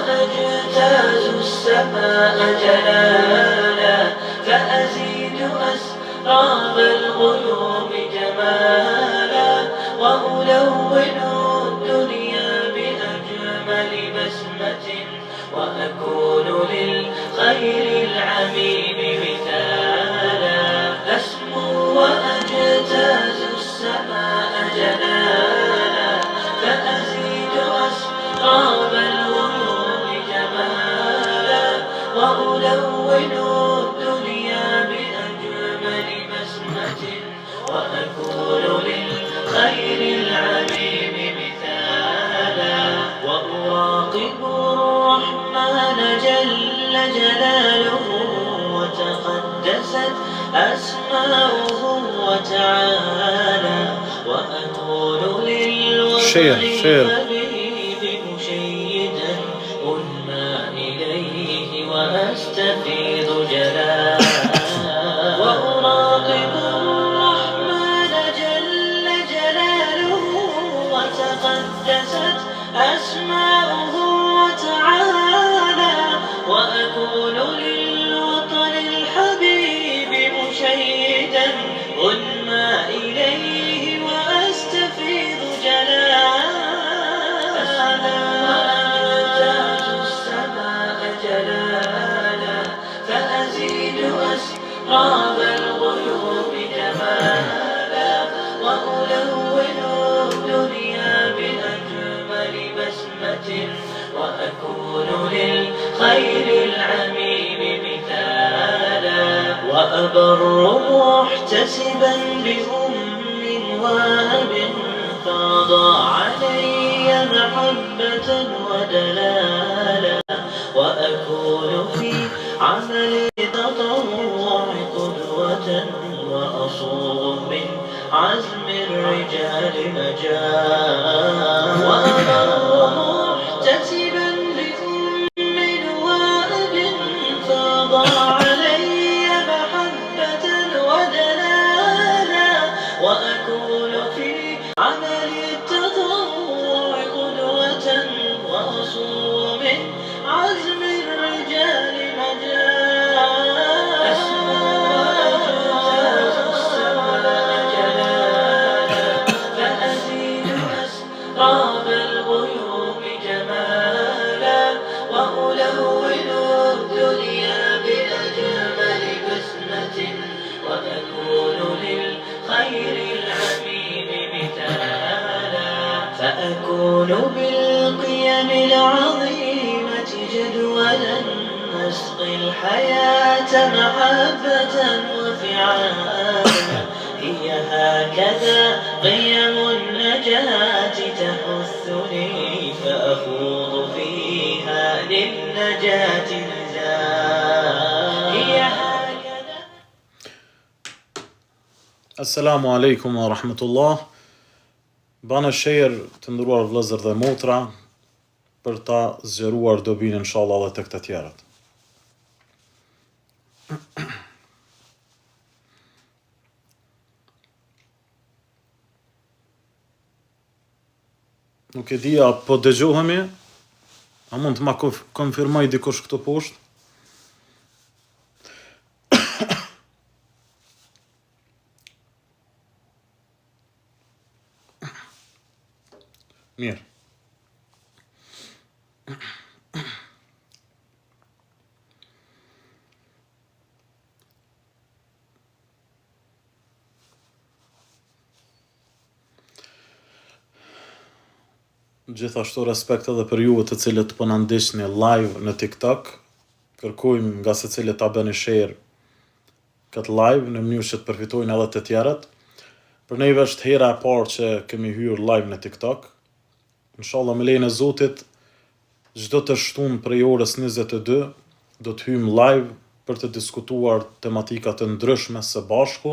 وأجتاز السماء جلالا فأزيد أسراب الغيوم جمالا وألون الدنيا بأجمل بسمة وأكون للخير العميم مثالا أسمو وأجتاز السماء جلالا فأزيد أسراب الغيوم جمالا وألون الدنيا بأجمل بسمة وأكون للخير العميم مثالا وأراقب الرحمن جل جلاله وتقدست أسماؤه وتعالى وأكون للوطن الحبيب مشيدا أنمى إليه وأستفيض جلالا وأراقب الرحمن جل جلاله وتقدست أسماؤه وتعالى وأكون للوطن الحبيب مشيدا أنمى إليه وأستفيض جلالا وأجتاز السماء جلالا فأزيد أسراب الغيوم جمالا وألون الدنيا بأجمل بسمة وأكون للخير العميم مثالا وأبر محتسبا بأم وأب فاض علي محبة ودلالا وأكون في عمل التطوع قدوة وأصوغ من عزم الرجال مجالا وأبر محتسبا بأم وأب فاض علي محبة ودلالا وأكون في عمل التطوع قدوة وأصوغ من عزم الرجال مجالا أسمو وأجتاز السماء جلالا فأزيد أسراب الغيوم جمالا وألون الدنيا بأجمل بسمة وأكون للخير العميم مثالا فأكون بالقيم العظيمة جدولا نسقي الحياة محبة وفعالا هي هكذا قيم النجاة تحثني فأخوض فيها للنجاة نزالا هي هكذا. Assalamu alaikum wa rahmatullah. Bana share të ndëruar vëllezër dhe motra për ta zgjeruar dobinë inshallah edhe tek të tjerat. Nuk e dija, po dëgjohemi? A mund të ma konfirmoj dikush këtu poshtë? Mirë. Gjithashtu respekt edhe për juve të cilët po na ndiqni live në TikTok. Kërkojmë nga secili ta bëni share këtë live në mënyrë që të përfitojnë edhe të tjerët. Për neve është hera e parë që kemi hyrë live në TikTok. Inshallah me lejen e Zotit, çdo të shtunë prej orës 22 do të hyjmë live për të diskutuar tematika të ndryshme së bashku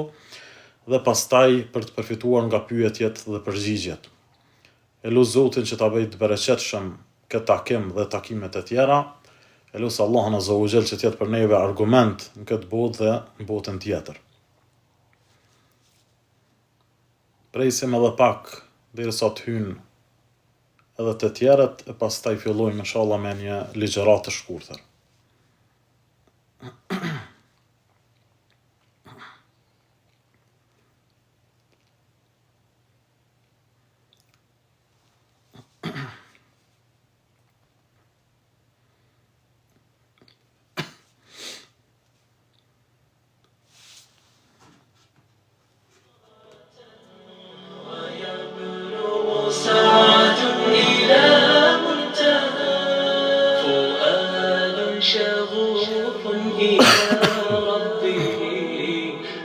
dhe pastaj për të përfituar nga pyetjet dhe përgjigjet. E lut Zotin që ta bëj të bereqetshëm këtë takim dhe takimet e tjera. E lut Allahun Azza wa Jall që të jetë për neve argument në këtë botë dhe në botën tjetër. Presim edhe pak derisa të hyjnë edhe të tjerët, e pastaj fillojmë inshallah me një ligjëratë të shkurtër. سعد إلى منتهى فؤاد شغوف إلى ربه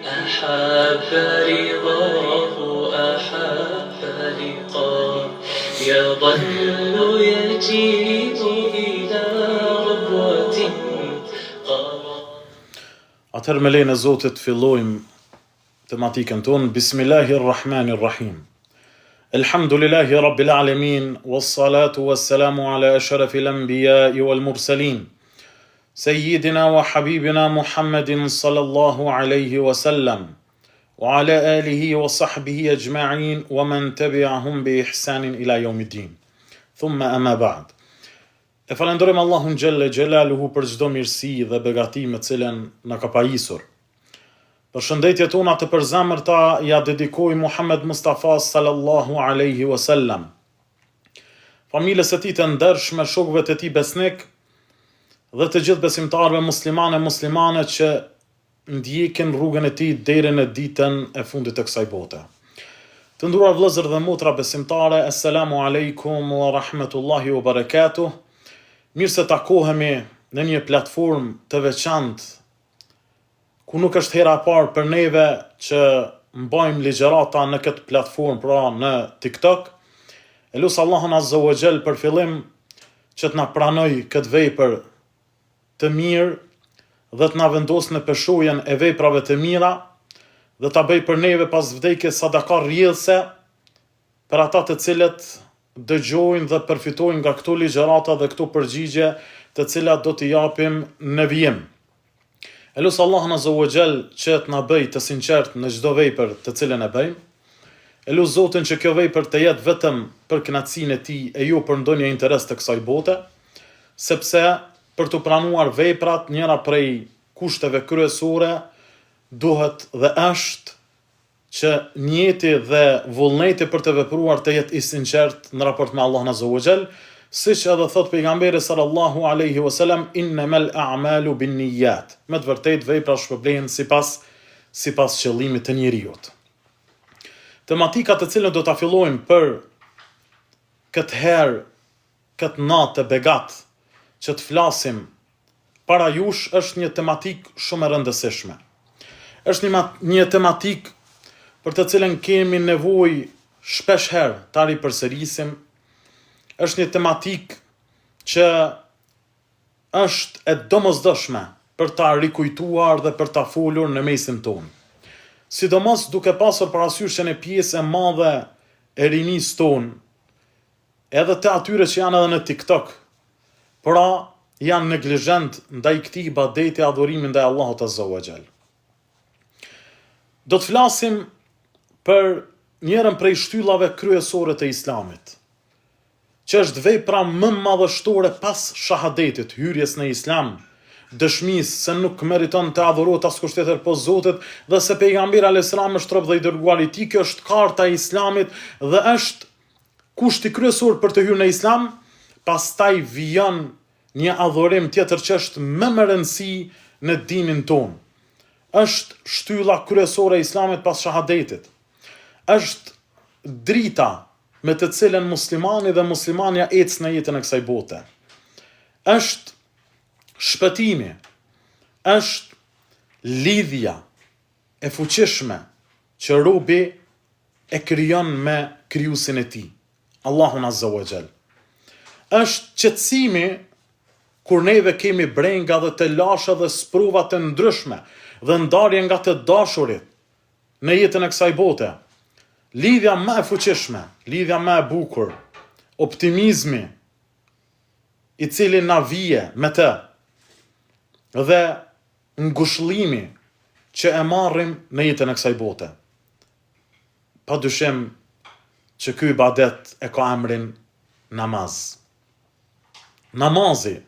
أحب رضاه أحب لقاه يظل يجيء إلى ربوة Atëherë me lejnë e Zotit fillojmë tematikën tonë. Bismillahirrahmanirrahim. Elhamdulillahi Rabbil Alamin, wassalatu wassalamu ala ashrafil anbiya'i wal mursalin, Sayyidina wa habibina Muhammedin sallallahu alaihi wasallam, wa ala alihi wa sahbihi ajma'in, wa man tabi'ahum bi ihsanin ila yawmiddin. Thumma amma ba'd. E falenderojmë Allahun xhelle xhelaluhu për çdo mirësi dhe begati me cilën na ka pajisur. Përshëndetjet tona të përzemërta ja dedikoj Muhammed Mustafa sallallahu alaihi wasallam, familjes së tij të ndershme, shokëve të tij besnik dhe të gjithë besimtarëve muslimane që ndjekin rrugën e tij deri në ditën e fundit të kësaj bote. Të nderuar vëllezër dhe motra besimtare, assalamu alaikum wa rahmatullahi wa barakatuh. Mirë se takohemi në një platformë të veçantë, ku nuk është hera e parë për neve që mbajmë ligjërata në këtë platformë, pra në TikTok. E lut Allahun Azza wa Jall për fillim që të na pranoj këtë vepër të mirë dhe të na vendos në peshojën e veprave të mira dhe ta bëj për neve pas vdekjes sadaka rrjedhse për ata të cilët dëgjojnë dhe përfitojnë nga këto ligjërata dhe këto përgjigje të cilat do t'i japim në vijim. E lut Allahun Azza wa Jall që të na bëj të sinqert në çdo vepër të cilën e bëjmë. E lut Zotin që kjo vepër të jetë vetëm për kënaqësinë e tij e jo për ndonjë interes të kësaj bote, sepse për të pranuar veprat, njëra prej kushteve kryesore duhet dhe është që njeti dhe vullneti për të vepruar të jetë i sinqert në raport me Allahun Azza wa Jall, siç edhe thot pejgamberi sallallahu alaihi wasallam, innamal a'malu binniyat. Me të vërtetë veprat shpërblehen sipas qëllimit të njerëzit. Tematika të cilën do ta fillojmë për këtë herë, këtë natë të begat, që të flasim para jush, është një tematik shumë e rëndësishme. Është një tematik për të cilën kemi nevojë shpesh herë ta ripërsërisim. Është një tematik që është e domosdoshme për ta rikujtuar dhe për ta folur në mesin tonë. Sidomos duke pasur parasysh që në pjesë e madhe e rinisë tonë, edhe të atyre që janë edhe në TikTok, pra janë neglizhent ndaj këtij ibadeti, adhurimi ndaj Allahut Azza wa Jall. Do të flasim për njërën prej shtyllave kryesore të Islamit, që është vepra më madhështore pas shahadetit, hyrjes në Islam, dëshmisë se nuk meriton të adhurohet askush tjetër po Zotit dhe se pejgamberi alayhis salam është rob dhe i dërguar i tij. Kjo është karta e Islamit dhe është kushti kryesor për të hyrë në Islam. Pastaj vjen një adhurim tjetër që është më me rëndësi në dinin tonë. Është shtylla kryesore e Islamit pas shahadetit. Është drita me të cilën muslimani dhe muslimania ecë në jetën e kësaj bote. Është shpëtimi, është lidhja e fuqishme që robi e krijon me krijuesin e tij, Allahun Azza wa Jall. Është qetësimi kur neve kemi brenga dhe të lasha dhe sprova të ndryshme dhe ndarje nga të dashurit në jetën e kësaj bote. Lidhja më e fuqishme, lidhja më e bukur, optimizmi i cili na vije me të, dhe ngushëllimi që e marrim në jetën e kësaj bote. Padyshim që ky ibadet e ka emrin namaz. Namazi,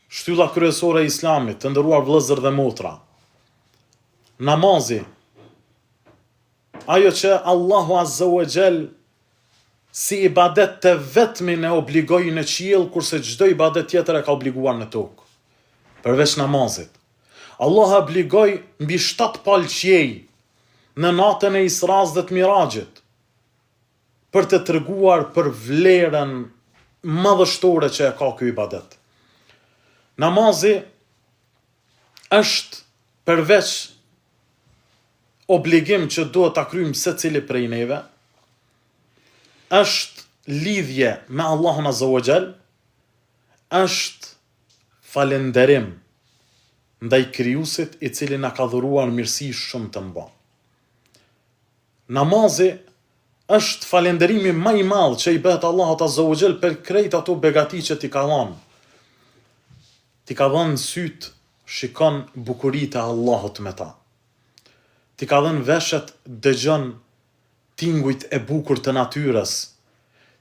shtylla kryesore e Islamit, të nderuar vëllezër dhe motra. Namazi, ajo që Allahu Azza wa Jall si ibadet të vetmin e obligoi në qiell, kurse çdo ibadet tjetër e ka obliguar në tokë. Përveç namazit. Allah obligoi mbi 7 palë qiej në natën e Isras dhe të Mirajit, për të treguar për vlerën madhështore që e ka ky ibadet. Namazi është përveç obligim që duhet ta kryjmë secili prej neve, është lidhje me Allahun Azza wa Jall, është falënderim ndaj krijuesit i cili na ka dhuruar mirësi shumë të mëdha. Namazi është falënderimi më i madh që i bëhet Allahut Azza wa Jall për krejt ato begati që t'i ka dhënë. Ti ka dhënë syt, shikon bukuritë e Allahut me ta. Ti ka dhënë veshet, dëgjon tingujt e bukur të natyrës,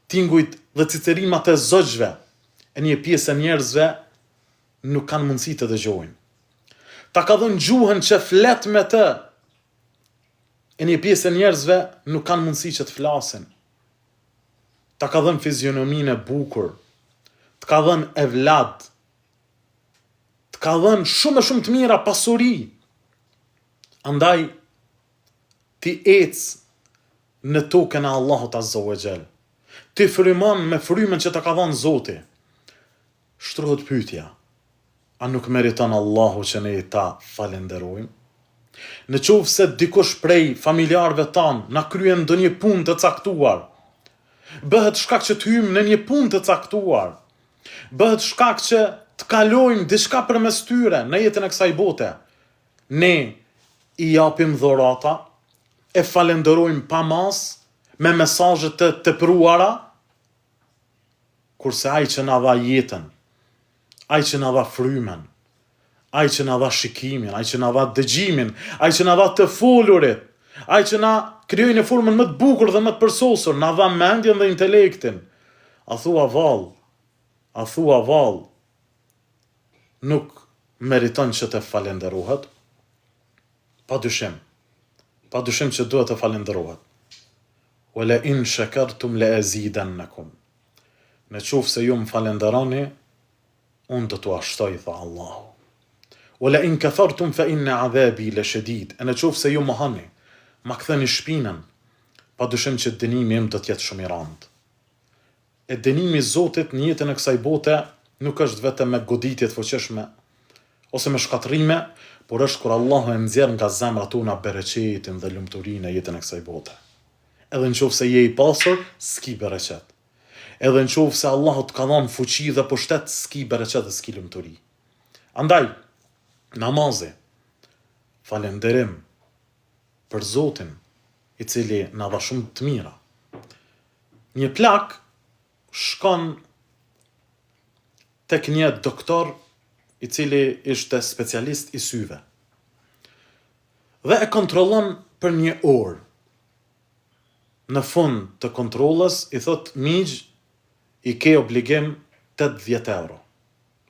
tingujt dhe cicerimat e zogjve, e një pjesë e njerëzve nuk kanë mundësi të dëgjojnë. Ta ka dhënë gjuhën që flet me të, e një pjesë e njerëzve nuk kanë mundësi që të flasin. Ta ka dhënë fizionominë e bukur, të ka dhënë evlad, të ka dhënë shumë e shumë të mira pasuri. Andaj, ti ecë në tokën e Allahut Azza wa Jall. Ti frymon me frymën që të ka dhënë Zoti. Shtrohet pyetja, a nuk meriton Allahu që ne ta falenderojmë? Në qoftë se dikush prej familjarëve tanë na kryen ndonjë punë të caktuar, bëhet shkak që të hyjmë në një punë të caktuar, bëhet shkak që të kalojmë diçka përmes tyre në jetën e kësaj bote, ne i japim dhurata, e falenderojmë pa mas, me mesazhe të tepruara, kurse ai që na dha jetën, ai që na dha frymen, ai që na dha shikimin, ai që na dha dëgjimin, ai që na dha të folurit, ai që na krijoi në formën më të bukur dhe më të përsosur, na dha mendjen dhe intelektin. A thua vall, nuk meriton që të falenderohet? Pa dyshim që duhet të falenderohet. Wala in shakartum la azidannakum. Në qoftë se ju më falenderoni, unë do t'u ashtoj, tha Allahu. Wala in kafartum fa inna adhabi la shadid. Në qoftë se ju më hani, ma ktheni shpinën, pa dyshim që dënimi im do t'jetë shumë i randë. E dënimi i Zotit në jetën e kësaj bote nuk është vetëm me goditje të fuqishme ose me shkatrime, por është kur Allahu e nxjerr nga zemrat tona bereqetin dhe lumturinë e jetën e kësaj bote. Edhe në qoftë se je i pasur, s'ki bereqet. Edhe në qoftë se Allahu të ka dhënë fuqi dhe pushtet, s'ki bereqet dhe s'ki lumturi. Andaj, namazi, falenderim për Zotin, i cili na dha shumë të mira. Një plak shkon tek një doktor i cili ishte specialist i syve. Dhe e kontrollon për një orë. Në fund të kontrollës i thot, migj, i ke obligim 80 euro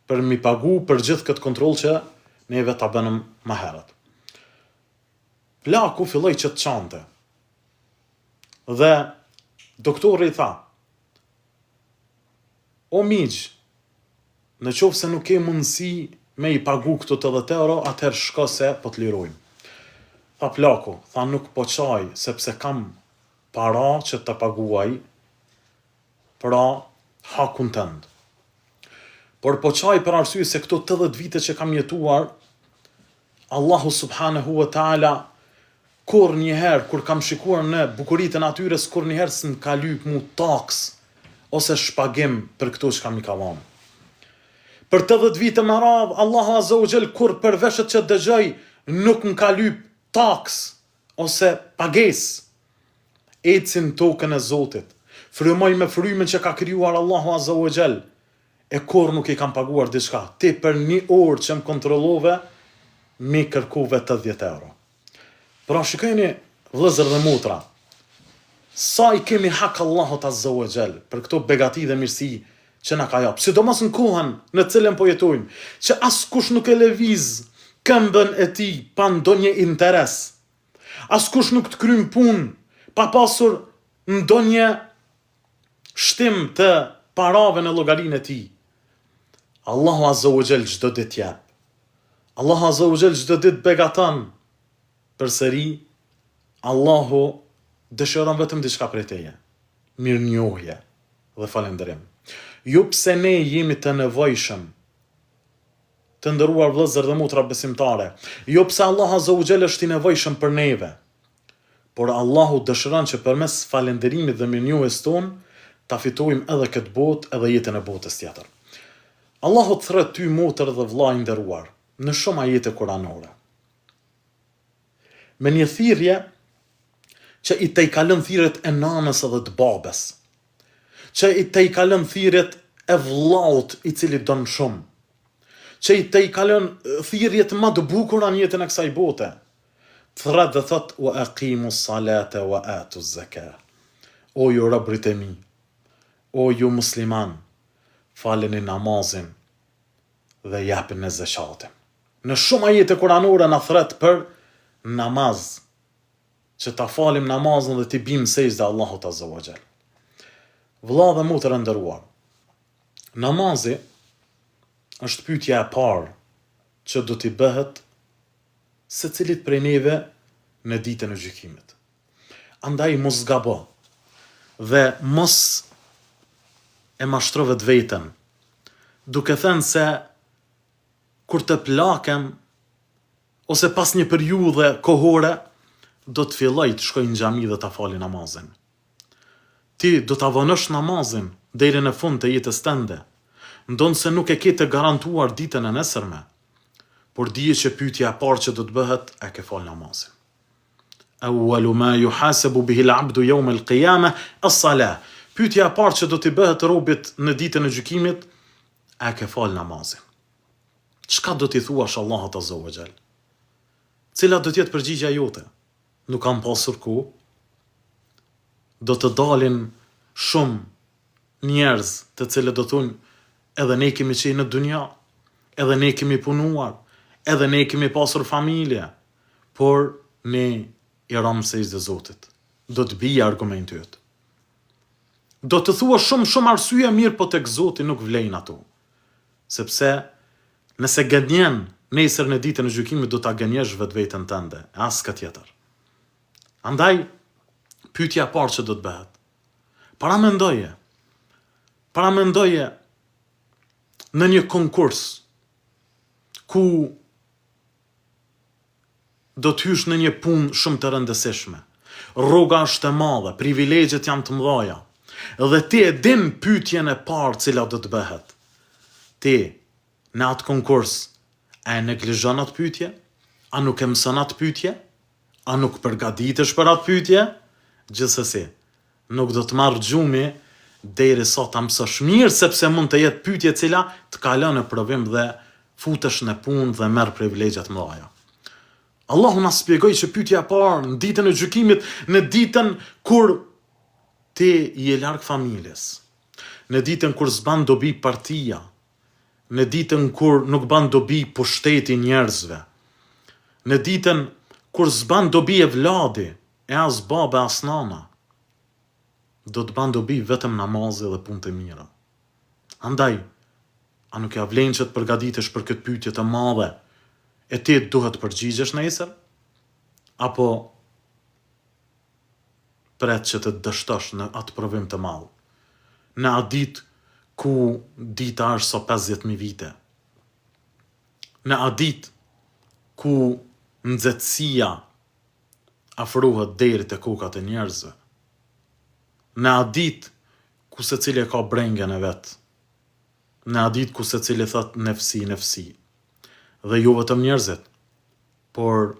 për mi pagu për gjithë këtë kontroll që neve ta bënëm më herët. Plaku filloi që të çante. Dhe doktori i tha, o migj, në qoftë se nuk ke mundësi me i pagu këto 80 euro, atëherë shko se po të lirojmë. Tha plaku, tha nuk po qaj, sepse kam para që të paguaj, pra hakun tënd. Por po qaj për arsye se këto 80 vite që kam jetuar, Allahu subhanahu wa ta'ala, kur njëherë, kur kam shikuar në bukuritë e natyres, kur njëherë s'm ka lyp mu taks, ose shpagim për këto që kam i ka dhënë. Për 80 vite më radhë, Allahu Azza wa Jall kur për veshet që dëgjoj nuk më ka lyp taks ose pagesë. Ecin tokën e Zotit, frymoj me frymen që ka krijuar Allahu Azza wa Jall, e kur nuk i kam paguar diçka. Ti për një orë që më kontrollove, mi kërkuve 80 euro. Pra shikojeni vëllezër dhe motra, sa i kemi hak Allahut Azza wa Jall për këto begati dhe mirësi që na ka jap. Sidomos në kohën në cilën po jetojmë, që askush nuk e lëviz këmbën e tij pa ndonjë interes. Askush nuk të kryen punë pa pasur ndonjë shtim të parave në llogarinë e tij. Allahu Azza wa Jall çdo ditë jep. Allahu Azza wa Jall çdo ditë begaton. Përsëri, Allahu dëshiron vetëm diçka prej teje. Mirënjohje dhe falënderim. Jo pse ne jemi të nevojshëm, të nderuar vëllezër dhe motra besimtare, jo pse Allah Azza wa Jall është i nevojshëm për neve, por Allahu dëshiron që përmes falënderimit dhe mirënjohjes tonë ta fitojmë edhe këtë botë edhe jetën e botës tjetër. Allahu të thret ty motër dhe vëlla i nderuar në shumë ajete kuranore. Me një thirrje që i te i kalën thirrjet e nanës edhe të babes, që i te i kalën thirrjet e vllaut i cili don shumë, që i te i kalën thirrjet më të bukura në jetën e kësaj bote. Thret dhe thot wa aqimus salata wa atuz zakat. O ju robërit e mi, o ju musliman, faleni namazin dhe japini zakatin. Në shumë ajete kuranore na thret për namaz, që ta falim namazin dhe t'i bim sejdë Allahut Azza wa Jall. Vëlla dhe motër e nderuar, namazi është pyetja e parë që do t'i bëhet secilit prej neve në ditën e gjykimit. Andaj mos gabo dhe mos e mashtrove të vetën, duke thënë se kur të plakem ose pas një periudhe kohore do të filloj të shkoj në xhami dhe ta fali namazin. Ti do ta vonosh namazin deri në fund të jetës tënde, ndonë se nuk e ke të garantuar ditën e nesërme, por dije që pyetja e parë që do të bëhet e ke fal namazin. Awwalu ma yuhasabu bihi al-'abdu yawm al-qiyamah as-salah. Pyetja e parë që do t'i bëhet robit në ditën e gjykimit, e ke fal namazin. Çka do t'i thuash Allahut Azza wa Jall? Cila do t'jetë përgjigja jote? Nuk kam pasur kohë. Do të dalin shumë njerëz të cilët do thonë edhe ne kemi qenë në dunja, edhe ne kemi punuar, edhe ne kemi pasur familje, por ne i ram sejdë Zotit. Do të bije argumenti yt. Do të thua shumë arsye mirë, po tek Zoti nuk vlejnë ato. Sepse nëse gënjen nesër në ditën e gjykimit do ta gënjesh vetveten tënde, as ka tjetër. Andaj pyetja e parë që do të bëhet. Paramendoje në një konkurs ku do të hysh në një punë shumë të rëndësishme. Rroga është e madhe, privilegjet janë të mëdha. Dhe ti e din pyetjen e parë cila do të bëhet. Ti në atë konkurs a e neglizhon atë pyetje? A nuk e mëson atë pyetje? A nuk përgatitesh për atë pyetje? Gjithsesi, nuk do të marr gjumi derisa ta mësosh mirë, sepse mund të jetë pyetje e cila të kalon në provim dhe futesh në punë dhe merr privilegje të mëdha. Allahu na shpjegoi që pyetja e parë në ditën e gjykimit, në ditën kur ti je larg familjes, në ditën kur s'ban dobi partia, në ditën kur nuk ban dobi pushteti njerëzve, në ditën kur s'ban dobi e vladi, e as baba as nana, do të ban dobi vetëm namazi dhe punë të mira. Andaj, a nuk ja vlen që të përgatitesh për këtë pyetje të madhe, e ti duhet të përgjigjesh nesër? Apo pret që të dështosh në atë provim të madh, në atë ditë ku dita është so 50.000 vite, në atë ditë ku nxehtësia afrohet deri te kokat e njerëzve, në atë ditë ku secili ka brengen e vet, në atë ditë ku secili thot nefsi, dhe jo vetëm njerëzit, por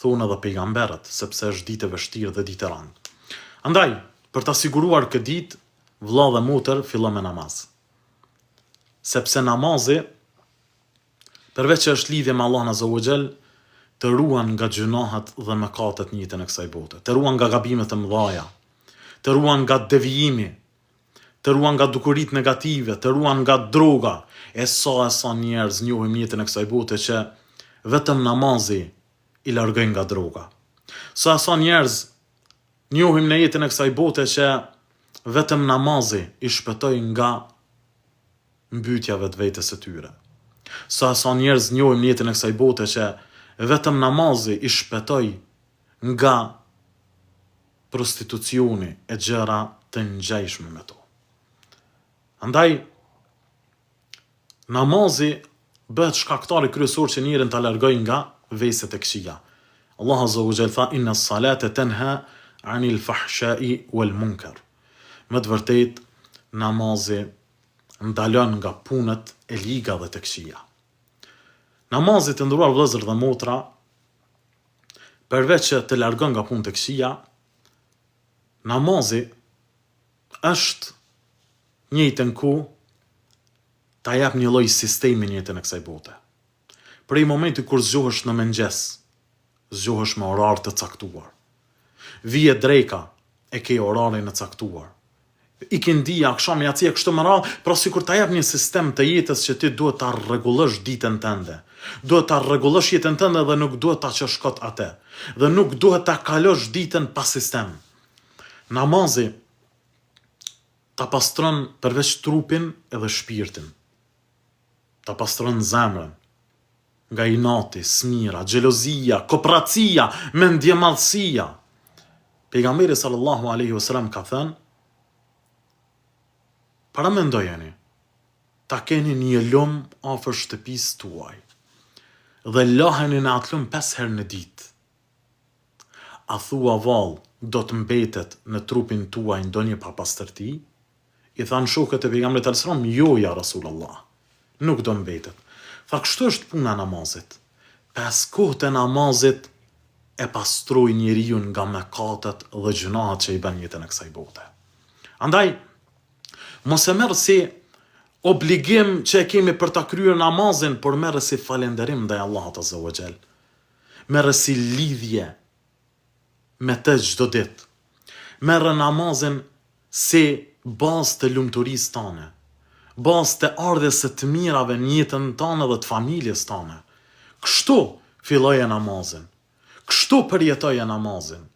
thonë edhe pejgamberët, sepse është ditë e vështirë dhe ditë e rëndë. Andaj, për ta siguruar këtë ditë, vëlla dhe motër, fillo me namaz. Sepse namazi, përveç që është lidhje me Allahun Azza wa Jall, të ruan nga gjunahet dhe mëkatet në jetën e kësaj bote, të ruan nga gabimet e mëdha, të ruan nga devijimi, të ruan nga dukurit negative, të ruan nga droga. E sa njerëz njohim jetën e kësaj bote që vetëm namazi i largojnë nga droga. Sa njerëz njohim në jetën e kësaj bote që vetëm namazi i shpëtoi nga mbytyjave të vetes së tyre. Sa njerëz njohim në jetën e kësaj bote që vetëm namazi i shpëtoi nga prostitucioni e gjëra të ngjajshme me to. Andaj, namazi bëhet shkaktari kryesor që njërin ta largojë nga veset e këqija. Allah Azza wa Jalla tha inna as-salata tanha 'anil fahsha'i wal munkar. Me të vërtetë, namazi ndalon nga punët e liga dhe të këqija. Namazi, të nderuar vëllezër dhe motra, përveç që të largon nga punët e këqija, namazi është njëjtën kohë ta jap një lloj sistemi në jetën e kësaj bote. Prej momenti kur zgjohesh në mëngjes, zgjohesh me orar të caktuar. Vije dreka, e ke orarin e caktuar. I këndia, akşam jacia kështu më radh, pra sikur ta jap një sistem të jetës që ti duhet ta rregullosh ditën tënde. Duhet ta rregullosh jetën tënde dhe nuk duhet ta çosh kot atë. Dhe nuk duhet ta kalosh ditën pa sistem. Namazi ta pastron përveç trupin edhe shpirtin. Ta pastron zemrën nga inati, smira, xhelozia, kopracia, mendjemadhësia. Pejgamberi sallallahu alaihi wasallam ka thënë: para mendojeni, ta keni një lum afër shtëpisë tuaj dhe laheni në atë lum 5 herë në ditë. A thua vallë, do të mbetet në trupin tuaj ndonjë papastërti? I thanë shokët e pejgamberit sallallahu alaihi wasallam: jo ja Rasulullah, nuk do mbetet. Tha, kështu është puna e namazit. 5 kohët e namazit e pastroj njeriu nga mëkatet dhe gjunahet që i bën jetën e kësaj bote. Andaj, mos e merr si obligim që e kemi për ta kryer namazin, por merr si falënderim ndaj Allahut Azza wa Jall. Merr si lidhje me të çdo ditë. Merr namazin si bazë të lumturisë tane, bazë të ardhes së të mirave në jetën tane dhe të familjes tane. Kështu filloje namazin. Kështu përjetoje namazin.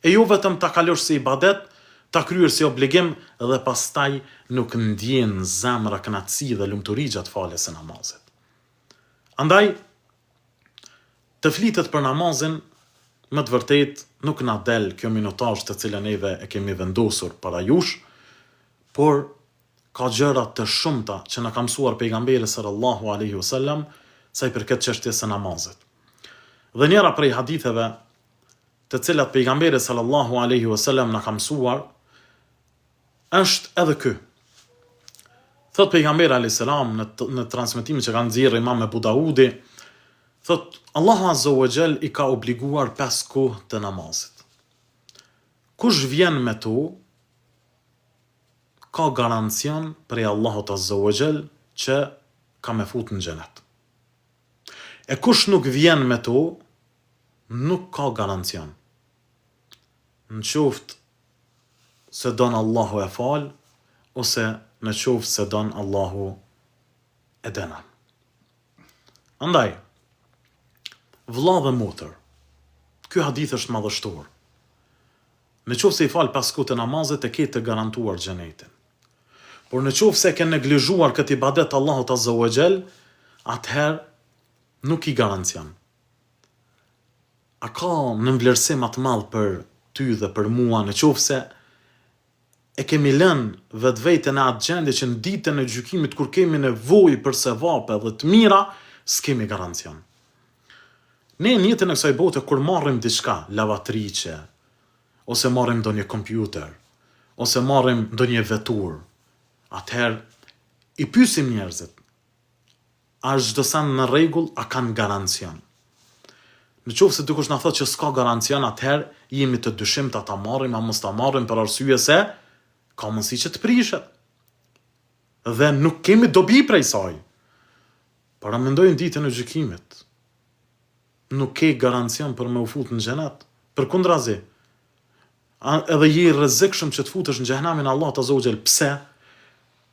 E jo vetëm ta kalosh si ibadet, ta kryer si obligim dhe pastaj nuk ndjen zemra kënaqësi dhe lumturi gjatë faljes së namazit. Andaj, të flitet për namazin, më të vërtet nuk na del kjo minutazh të cilën neve e kemi vendosur para jush, por ka gjëra të shumta që na ka mësuar pejgamberi sallallahu alaihi wasallam sa i përket çështjes së namazit. Dhe njëra prej haditheve të cilat pejgamberi sallallahu alaihi wasallam na ka mësuar është edhe ky. Thot pejgamberi alayhis salam në transmetimin që ka nxjerrë Imam Abu Daudi, thot Allahu Azza wa Jall i ka obliguar 5 kohë të namazit. Kush vjen me to, ka garancion prej Allahut Azza wa Jall që ka me fut në xhenet. E kush nuk vjen me to, nuk ka garancion. Në qoftë se don Allahu e fal, ose në qoftë se don Allahu e dënon. Andaj, vëlla dhe motër, ky hadith është madhështor. Në qoftë se i fal 5 kohë të namazit, e ke të garantuar xhenetin. Por në qoftë se ke neglizhuar këtë ibadet Allahut Azza wa Jall, atëherë nuk i garancion. A ka në vlerësim atë madh për ty dhe për mua në qoftë se e kemi lënë vetveten në atë gjendje që në ditën e gjykimit kur kemi nevojë për sevape dhe të mira, s'kemi garancion. Ne në jetën e kësaj bote kur marrim diçka, lavatriçe, ose marrim ndonjë kompjuter, ose marrim ndonjë vetur, atëherë i pyesim njerëzit: a është çdo sa në rregull, a kanë garancion? Në qoftë se dikush na thotë që s'ka garancion, atëherë jemi të dyshimta ta marrim, a mos ta marrim për arsye se ka mundësi që të prishet. Dhe nuk kemi dobi prej saj. Para mendojnë ditën e gjykimit. Nuk ke garancion për me u fut në xhenet. Përkundrazi, edhe je I rrezikshëm që të futesh në xhehenamin Allah të zogjel. Pse?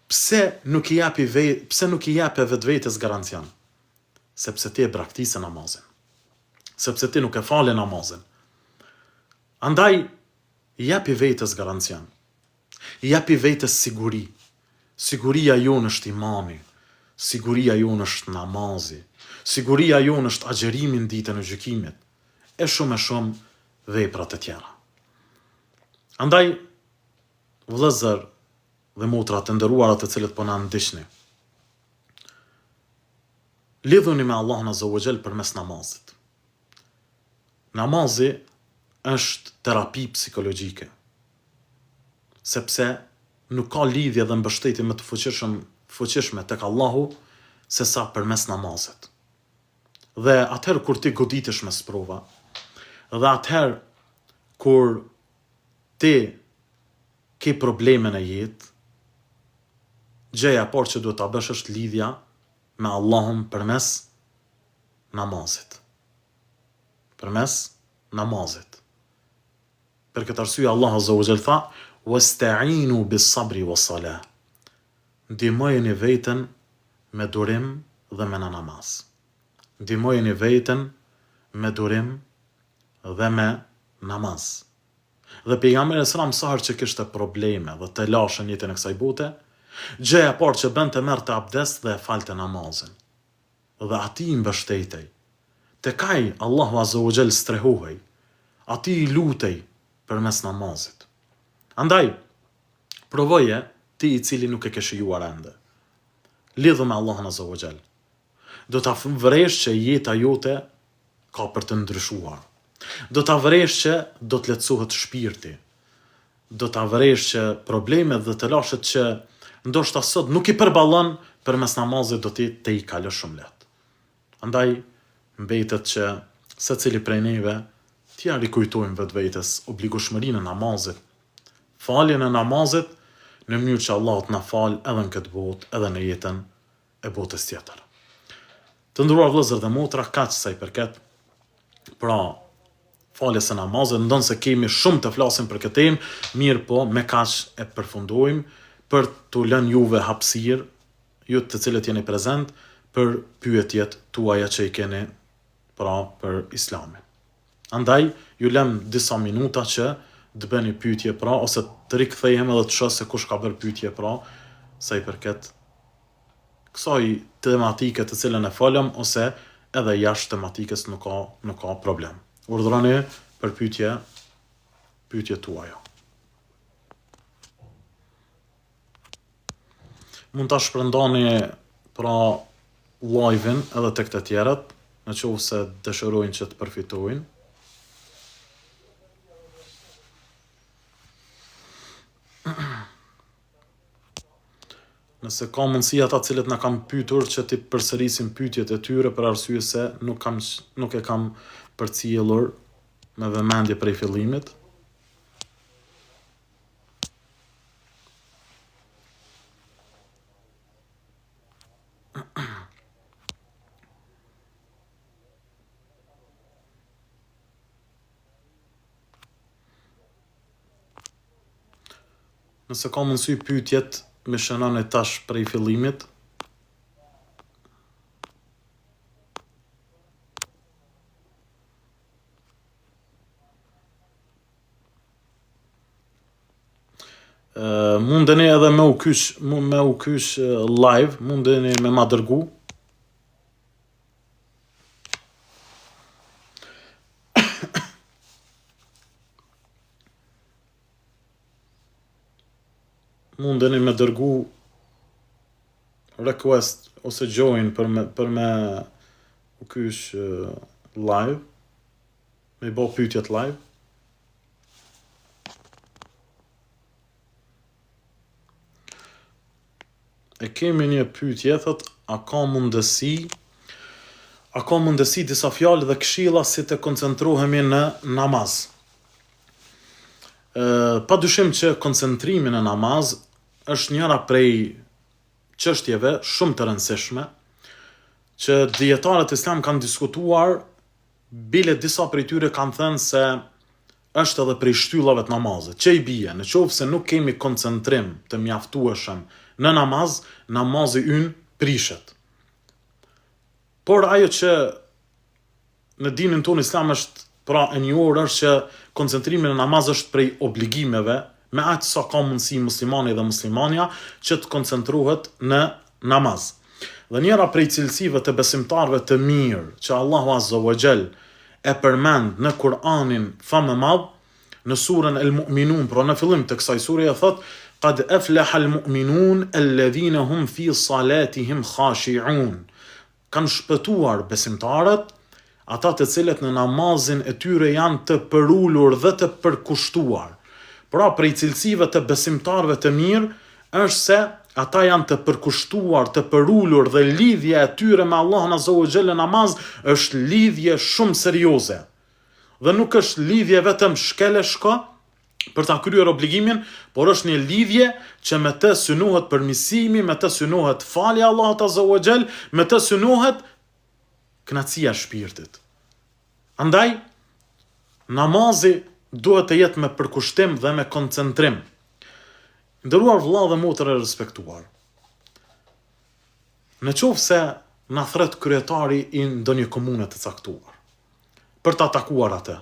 Pse nuk I jepe vetvetes garancion? Sepse ti e braktisë namazin. Sepse ti nuk e fale namazin. Andaj, jepi vetes garancion. Jepi vetes siguri. Siguria jonë është imani. Siguria jonë është namazi. Siguria jonë është agjerimi në ditën e gjykimit. E shumë veprat e tjera. Andaj, vëllezër dhe motra të nderuara të cilët po na ndiqni, lidhuni me Allahun Azza wa Jall përmes namazit. Namazi është terapi psikologjike, sepse nuk ka lidhje dhe mbështetje më të fuqishme tek Allahu se sa përmes namazit. Dhe atëherë kur ti goditesh me sprova, dhe atëherë kur ti ke probleme në jetë, gjëja e parë që duhet ta bësh është lidhja me Allahun përmes namazit. Përmes namazit. Për këtë arsye Allah Azza wa Jall tha: "Wasta'inu bis-sabri was-salah." Ndihmojeni veten me durim dhe me namaz. Ndihmojeni veten me durim dhe me namaz. Dhe pejgamberi sallallahu alajhi wasallam sa që kishte probleme dhe të lashën jetën e kësaj bote, gjëja e parë që bënte merrte abdest dhe e falte namazin. Dhe ati I mbështetej. Tek ai Allahu Azza wa Jall strehohej. Ati I lutej përmes namazit. Andaj, provoje ti I cili nuk e ke shijuar ende. Lidhu me Allahun Azza wa Jall. Do ta vëresh që jeta jote ka për të ndryshuar. Do ta vëresh që do të lehtësohet shpirti. Do ta vëresh që problemet dhe të lashet që ndoshta sot nuk I përballon përmes namazit do të I kalosh shumë lehtë. Andaj mbetet që secili prej neve t'ja rikujtojmë vetvetes obligueshmërinë e namazit, faljen e namazit në mënyrë që Allah të na fal edhe në këtë botë, edhe në jetën e botës tjetër. Të nderuar vëllezër dhe motra, kaq sa I përket pra faljes së namazit, ndonë se kemi shumë të flasim për këtë temë, mirë po me kaq e përfundojmë për t'u lënë juve hapësirë, ju të cilët jeni prezent, për pyetjet tuaja që I keni pra për Islamin. Andaj, ju lëm disa minuta që të bëni pyetje pra, ose të rikthehem edhe të shoh se kush ka bërë pyetje pra, sa I përket kësaj tematike të cilën e folëm, ose edhe jashtë tematikës nuk ka problem. Urdhroni për pyetje tuaja. Mund ta shpërndani pra live-in edhe tek të tjerët, nëse dëshirojnë që të përfitojnë. Nëse ka mundësi ata cilët na kanë pyetur që ti përsërisim pyetjet e tyre për arsye se nuk e kam përcjellur me vëmendje prej fillimit. Nëse ka mundësi pyetjet me shënoni tash prej fillimit. Mundeni edhe me u kysh live, mundeni me ma dërgu. Mundeni me dërgu request ose join për me u kysh live, me bo pyetjet live. E kemi një pyetje, thot, a ka mundësi disa fjalë dhe këshilla si të koncentrohemi në namaz? Pa dyshim që koncentrimi në namaz është njëra prej çështjeve shumë të rëndësishme që dietarët islam kanë diskutuar, bile disa prej tyre kanë thënë se është edhe prej shtyllave të namazit. Që i bie, në qoftë se nuk kemi koncentrim të mjaftueshëm në namaz, namazi ynë prishet. Por ajo që në dinin tonë islam është pra e njohur është që koncentrimi në namaz është prej obligimeve, me aq sa ka mundësi muslimani dhe muslimania që të koncentrohet në namaz. Dhe njëra prej cilësive të besimtarëve të mirë që Allahu Azza wa Jall e përmend në Kur'anin famë madh, në surën El-Mu'minun, pra në fillim të kësaj sure thot: "Qad aflaha al-mu'minun alladhina hum fi salatihim khashi'un." Kanë shpëtuar besimtarët, ata të cilët në namazin e tyre janë të përulur dhe të përkushtuar. Pra prej cilësive të besimtarëve të mirë është se ata janë të përkushtuar, të përulur dhe lidhja e tyre me Allahun Azza wa Jall në namaz është lidhje shumë serioze. Dhe nuk është lidhje vetëm shkeleshko për ta kryer obligimin, por është një lidhje që me të synohet përmirësimi, me të synohet falja Allahut Azza wa Jall, me të synohet kënaqësia e shpirtit. Andaj namazi duhet të jetë me përkushtim dhe me koncentrim. Nderuar vëlla dhe motra e respektuar, në qoftë se na thret kryetari i ndonjë komune të caktuar për ta takuar atë,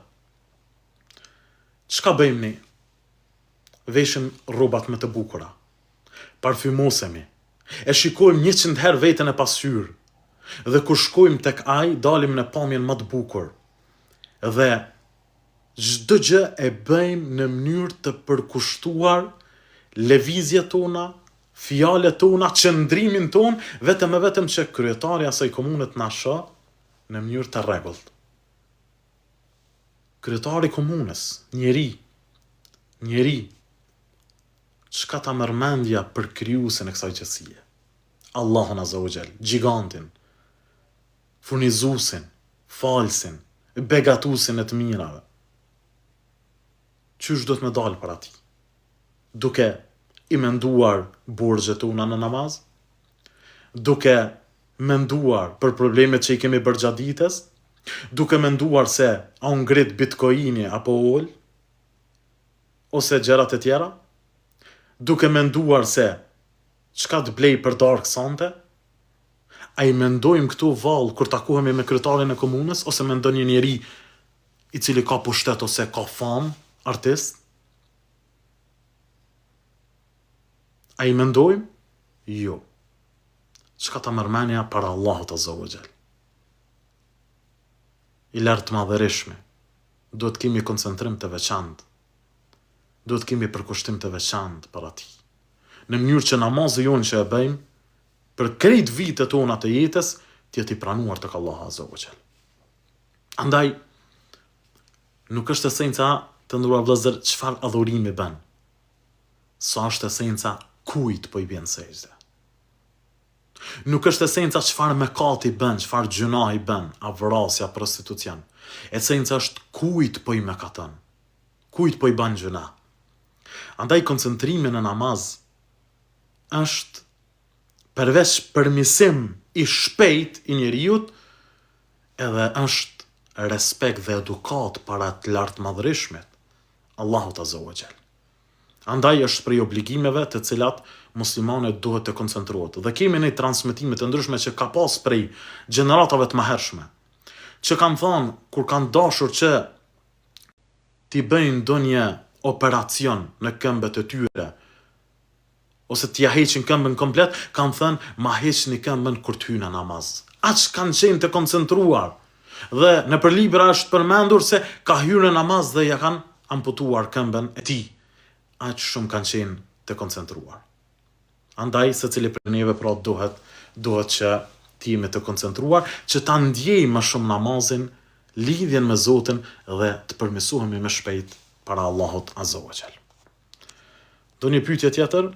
çka bëjmë ne? Veshim rrobat më të bukura, parfymosemi, e shikojmë 100 herë veten e pasqyrë, dhe kur shkojmë tek ai, dalim në pamjen më të bukur. Dhe çdo gjë e bëjmë në mënyrë të përkushtuar, lëvizjet tona, fjalët tona, qëndrimin ton, vetëm që kryetari i asaj komune të na shoh në mënyrë të rregullt. Kryetari i komunës, njeri, çka ta merr mendja për krijuesin e kësaj qetësie? Allahun Azza wa Jall, gigantin, furnizuesin, falsin, begatusin e të mirave. Qysh do të më dalë për ati? Duke i menduar borxhet tona në namaz? Duke menduar për problemet që i kemi bërë gjatë ditës? Duke menduar se a u ngrit bitcoini apo ul? Ose gjërat e tjera? Duke menduar se çka të blej për darkë sante? A i mendojmë këtu vallë kur takohemi me kryetarin e komunës, ose mendon një njeri i cili ka pushtet ose ka famë, artist? A i mendojmë? Jo. Çka ta mërmenja para Allahut Azza wa Jall? I lartë madhërishme. Duhet kemi koncentrim të veçantë. Duhet kemi përkushtim të veçantë për ati. Në mënyrë që namazë jonë që e bëjmë, për krejt vitet tona të jetës, t'jeti pranuar tek Allahu Azza wa Jall. Andaj, nuk është esenca të nderuar vëllezër çfarë adhurimi bën. Sa është esenca kujt po i bën sejdë. Nuk është esenca çfarë mëkati bën, çfarë gjunahi bën, a vrasja, prostitucion. Esenca është kujt po i mëkaton. Kujt po i bën gjuna. Andaj koncentrimi në namaz është përveç përmirësim i shpejt i njeriut, edhe është respekt dhe edukat para të lartë madhërishmet, Allahut Azza wa Jall. Andaj është prej obligimeve të cilat muslimanët duhet të koncentrohet. Dhe kemi ne transmetime të ndryshme që ka pas prej gjeneratave të mëhershme, që kanë thënë kur kanë dashur që t'i bëjnë ndonjë operacion në këmbët e tyre, ose t'ja heqin këmbën komplet, kanë thënë ma heqni këmbën kur t'hyjnë në namaz. Aq kanë qenë të koncentruar. Dhe në për libra është përmendur se ka hyrë në namaz dhe ja kanë amputuar këmbën e tij. Aq shumë kanë qenë të koncentruar. Andaj secili prej neve pra duhet që t'jemi të koncentruar, që ta ndjejmë më shumë namazin, lidhjen me Zotin dhe të përmirësohemi më shpejt para Allahut Azza wa Jall. Do një pyetje tjetër?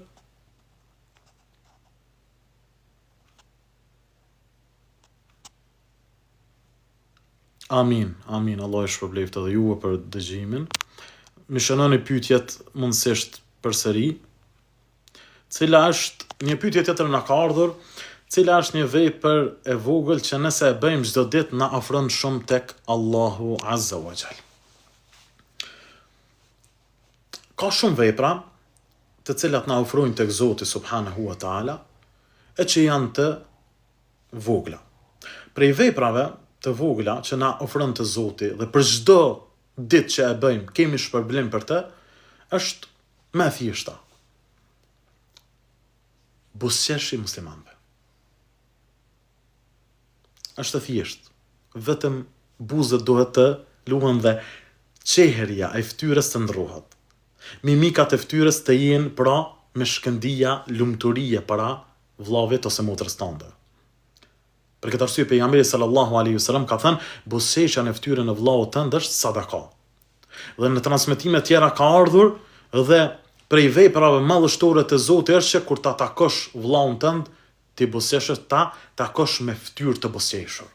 Amin, Allah e shpërbleft edhe juve për dëgjimin. Më shënoni pyetjet mundësisht përsëri. Cila është një pyetje tjetër na ka ardhur, cila është një vepër e vogël që nëse e bëjmë çdo ditë na afron shumë tek Allahu Azza wa Jall. ka shumë vepra të cilat na ofrojnë tek Zoti subhanahu wa taala e që janë të vogla. Prej veprave të vogla që na ofron të Zoti dhe për çdo ditë që e bëjmë kemi shpërblim për të, është më e thjeshta. Buzëqeshja e muslimanëve. Është e thjeshtë. Vetëm buzët duhet të luhen dhe qeherja e fytyrës të ndrohet. Mimikat e fytyrës të jenë pra me shkëndija, lumturie para vllavit ose motrës tënde. Për këtë arsye pejgamberi sallallahu alaihi wasallam ka thënë, buzëqeshja në fytyrën e vllavut tënd është sadaka. Dhe në transmetime tjera ka ardhur dhe prej veprave madhështore të Zotit është që kur ta takosh vllahun tënd, ti buzëqesh ta takosh me fytyrë të buzëqeshur.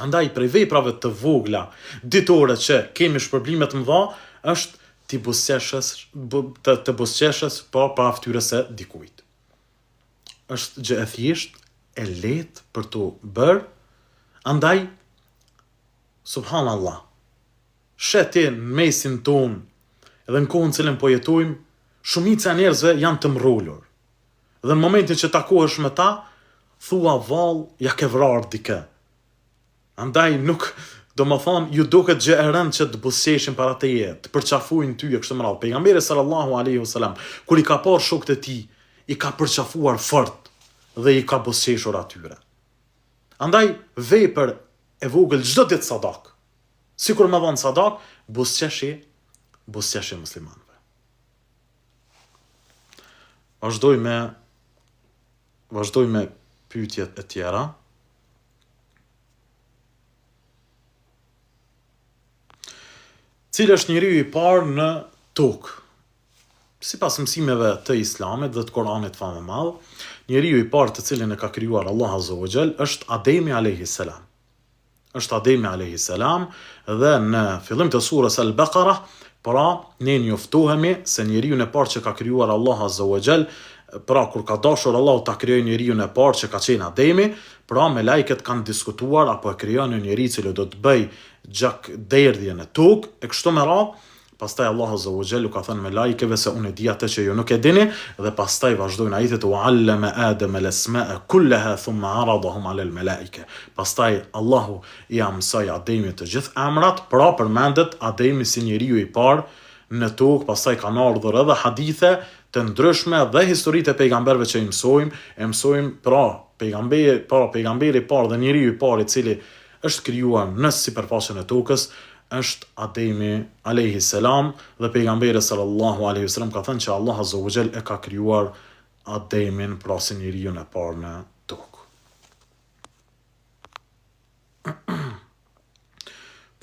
Andaj prej veprave të vogla ditore që kemi shpërblime të mëdha është ti të buzëqeshesh para fytyrës së dikujt. Është gjë e thjeshtë, e lehtë për tu bërë. Andaj subhanallahu, sheti në mesin ton edhe në kohën cilën po jetojmë, shumica e njerëzve janë të mrolur. Dhe në momentin që takohesh me ta, thua vallë, ja ke vrarë dikë. Andaj nuk, do më thonë, ju duket gjë e rëndë që të buzëqeshin para teje, të përqafujnë ty e kështu me radhë. Pejgamberi sallallahu alaihi wasallam, kur i ka parë shokët e tij, i ka përqafuar fort dhe i ka buzëqeshur atyre. Andaj vepër e vogël çdo ditë sadak. Sikur më dhan sadak, buzëqeshje muslimanëve. Vazhdoj me pyetjet e tjera. Cili është njeriu i parë në tokë? Sipas mësimeve të Islamit dhe të Koranit famë madh, njeriu i parë të cilin e ka krijuar Allah azza wa jall është Ademi alayhis salam. Është Ademi alayhis salam dhe në fillim të surës Al-Baqara, pra ne njoftohemi se njeriu i parë që ka krijuar Allah azza wa jall, pra kur ka dashur Allah ta krijojë njeriu i parë që ka qenë Ademi, pra me lajket kanë diskutuar apo e krijon një njeri i cili do të bëj gjak derdhje në tokë e kështu me radhë. Pastaj Allahu azza wa jalla ka thënë me lajkeve se unë di atë që ju nuk e dini dhe pastaj vazhdojnë ajetet wa allama Adama al-asma'a kullaha thumma 'aradahum 'ala al-mala'ika. Pastaj Allahu i mësoi Ademit të gjithë emrat, pra përmendet Ademi si njeriu i parë në tokë. Pastaj kanë ardhur edhe hadithe të ndryshme dhe historitë e pejgamberëve që i mësojmë pra pejgamberi i parë dhe njeriu i parë i cili është krijuar në sipërfaqen e tokës është Ademi alayhis salam dhe pejgamberi sallallahu alaihi wasallam ka thënë që Allah azza wa jall e ka krijuar Ademin pra si njeriu e parë në tokë.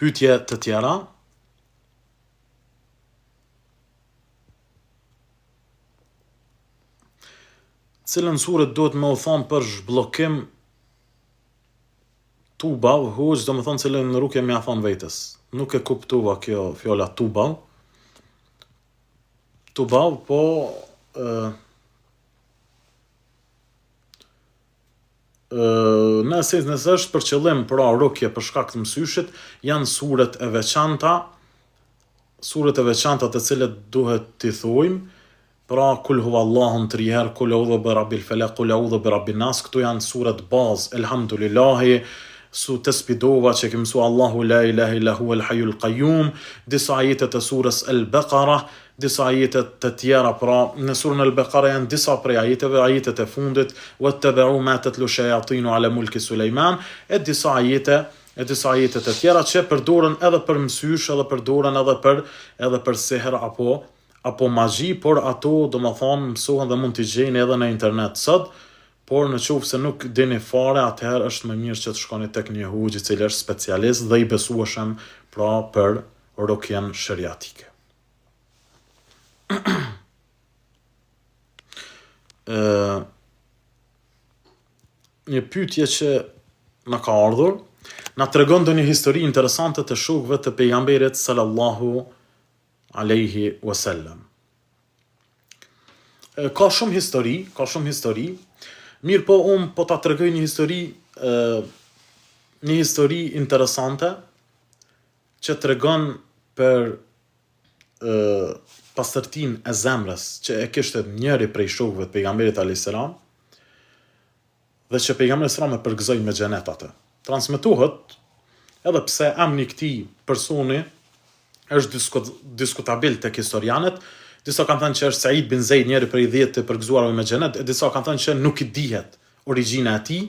Pyetje të tjera. Cilën surët duhet me u thonë për zhbllokim tuba, hoqë do me thonë cilën rrugë me a thonë vetës. Nuk e kuptova kjo fjolla tuba. Tuba, po në esencë nëse është për qëllim pra rukje për shkak të mësyshit, janë surët e veçanta të cilët duhet t'i thojmë, pra kul huwallahun 3 herë, kul a'udhu bi rabbil falaq, kul a'udhu bi rabbin nas, këto janë surat bazë, elhamdulillahi, su të spidova që kemë su Allahu la ilaha illa huwa al-hayyul qayyum, disa ajetet e surës Al-Baqara, disa ajetet të tjera, pra në surën Al-Baqara janë disa prej ajeteve, ajetet e fundit, wattaba'u ma tatlu shayatinu ala mulki Sulejman, e disa ajetet e tjera që përdoren edhe për mësysh, edhe përdoren edhe për seher apo magji, por ato do më thonë mësohen dhe mund t'i gjeni edhe në internet sot. Por në qoftë se nuk dini fare, atëherë është më mirë që të shkoni tek një hoxh i cili është specialist dhe i besueshëm pra për rukjen shariatike. Një pyetje që na ka ardhur, na tregon ndonjë histori interesante të shokëve të pejgamberit sallallahu alaihi wasallam. Ka shumë histori. Mirë po unë po ta tregoj një histori interesante që tregon për pastërtinë e zemrës që e kishte njëri prej shokëve të pejgamberit alayhis salam, dhe që pejgamberi alayhis salam e përgëzoi me xhenet atë. Transmetohet, edhe pse emri i këtij personi është diskutabil tek historianët, disa kanë thënë që është Said bin Zeid, njëri prej 10 të përgëzuarve me xhenet, e disa kanë thënë që nuk i dihet origjina e tij,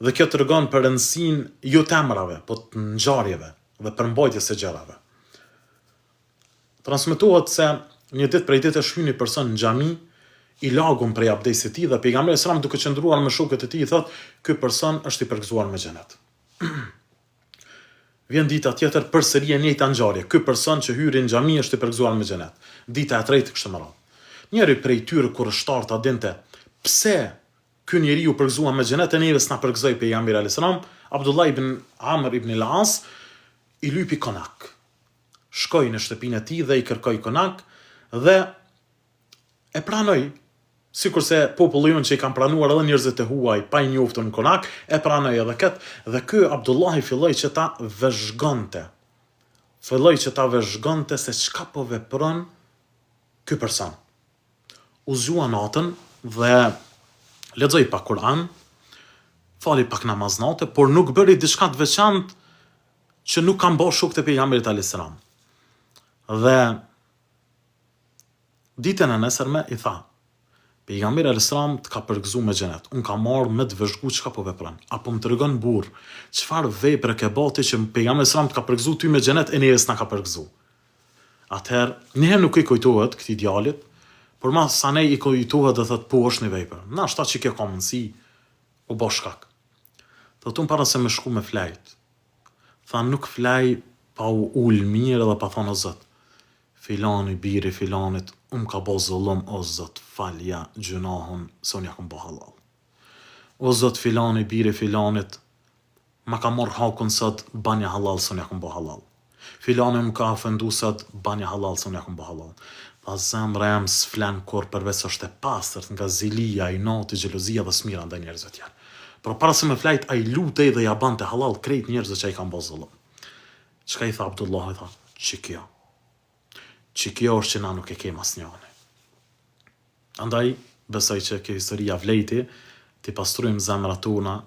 dhe kjo tregon për rëndësinë jo të emrave, po të ngjarjeve dhe përmbajtjes së gjërave. Transmetohet se një ditë prej ditësh hyn një person në xhami i lagun prej abdesit të tij dhe pejgamberi sallallahu alajhi wasallam duke qëndruar me shokët e tij i thotë, ky person është i përgëzuar me xhenet. Vjen dita tjetër përsëri e njëjta ngjarje. Ky person që hyri në xhami është i përgëzuar me xhenet. Dita e tretë kështu më radh. Njëri prej tyre kurrështar ta dinte pse ky njeriu përgëzuar me xhenet e neve s'na përgëzoi pejgamberi alayhis salam. Abdullah ibn Amr ibn al-As i lypi konak. Shkoi në shtëpinë e tij dhe i kërkoi konak dhe e pranoi, sikurse populli jonë që i kanë pranuar edhe njerëzit e huaj pa i njohur në konak, e pranoi edhe këtë, dhe ky Abdullah filloi që ta vëzhgonte. Se çka po vepron ky person. U zgjua natën dhe lexoi pak Kur'an, fali pak namaz natë, por nuk bëri diçka të veçantë që nuk kanë bërë shokët e pejgamberit alayhis salam. Dhe ditën e nesërme i tha, pejgamberi alayhis salam të ka përgëzuar me xhenet. Unë kam marrë me të vëzhgu çka po vepron. Apo më tregon burr, çfarë vepre ke bati që pejgamberi alayhis salam të ka përgëzuar ty me xhenet e njerëz na ka përgëzuar. Atëherë, njëherë nuk i kujtohet këtij djalit, por mas sa ne i kujtohet dhe thot po është një vepër. Na shta që kjo ka mundësi, o bo shkak. Thot unë para se me shku me flajt. Tha nuk flaj pa u ullë mirë dhe pa thonë o zot. Filani, biri, filanit, ka bo zullum, o zot, falja, gjunahun, se unë ja kom bo halal. O zot, filani, biri, filanit, ma ka morë hakun sot, banja halal, se unë ja kom bo halal. Filani më ka ofendu sot, banja halal, se unë ja kom bo halal. Tha zemra jam s'flen kur përveç është e pastërt nga zilia, inati, xhelozia dhe smira ndaj njerëzve tjerë. Por para se me flajt ai lutej dhe ja bante halal krejt njerëzve që ai kanë bërë zullum. Çka i tha Abdullah, i tha, që kjo është që na nuk e kem asnjëri. Andaj besoj që kjo historia vlejti ti pastrojmë zemrat tona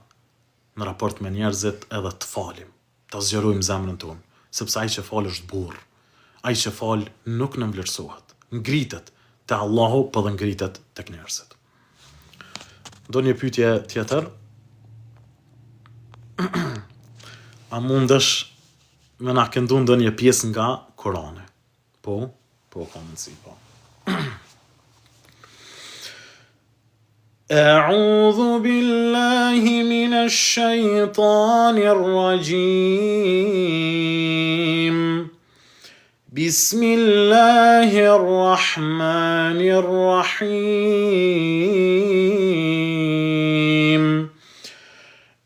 në raport me njerëzit edhe të falim, ta zgjerojmë zemrën tonë, sepse ai që fal është burr. Ai që fal nuk në vlerësohet. Ngritet te Allahu, po dhe ngritet tek njerëzit. Do një pyetje tjetër? A mundesh me na këndu ndonjë pjesë nga Kurani? Po, ka mundësi, po. أعوذ بالله من الشيطان الرجيم بسم الله الرحمن الرحيم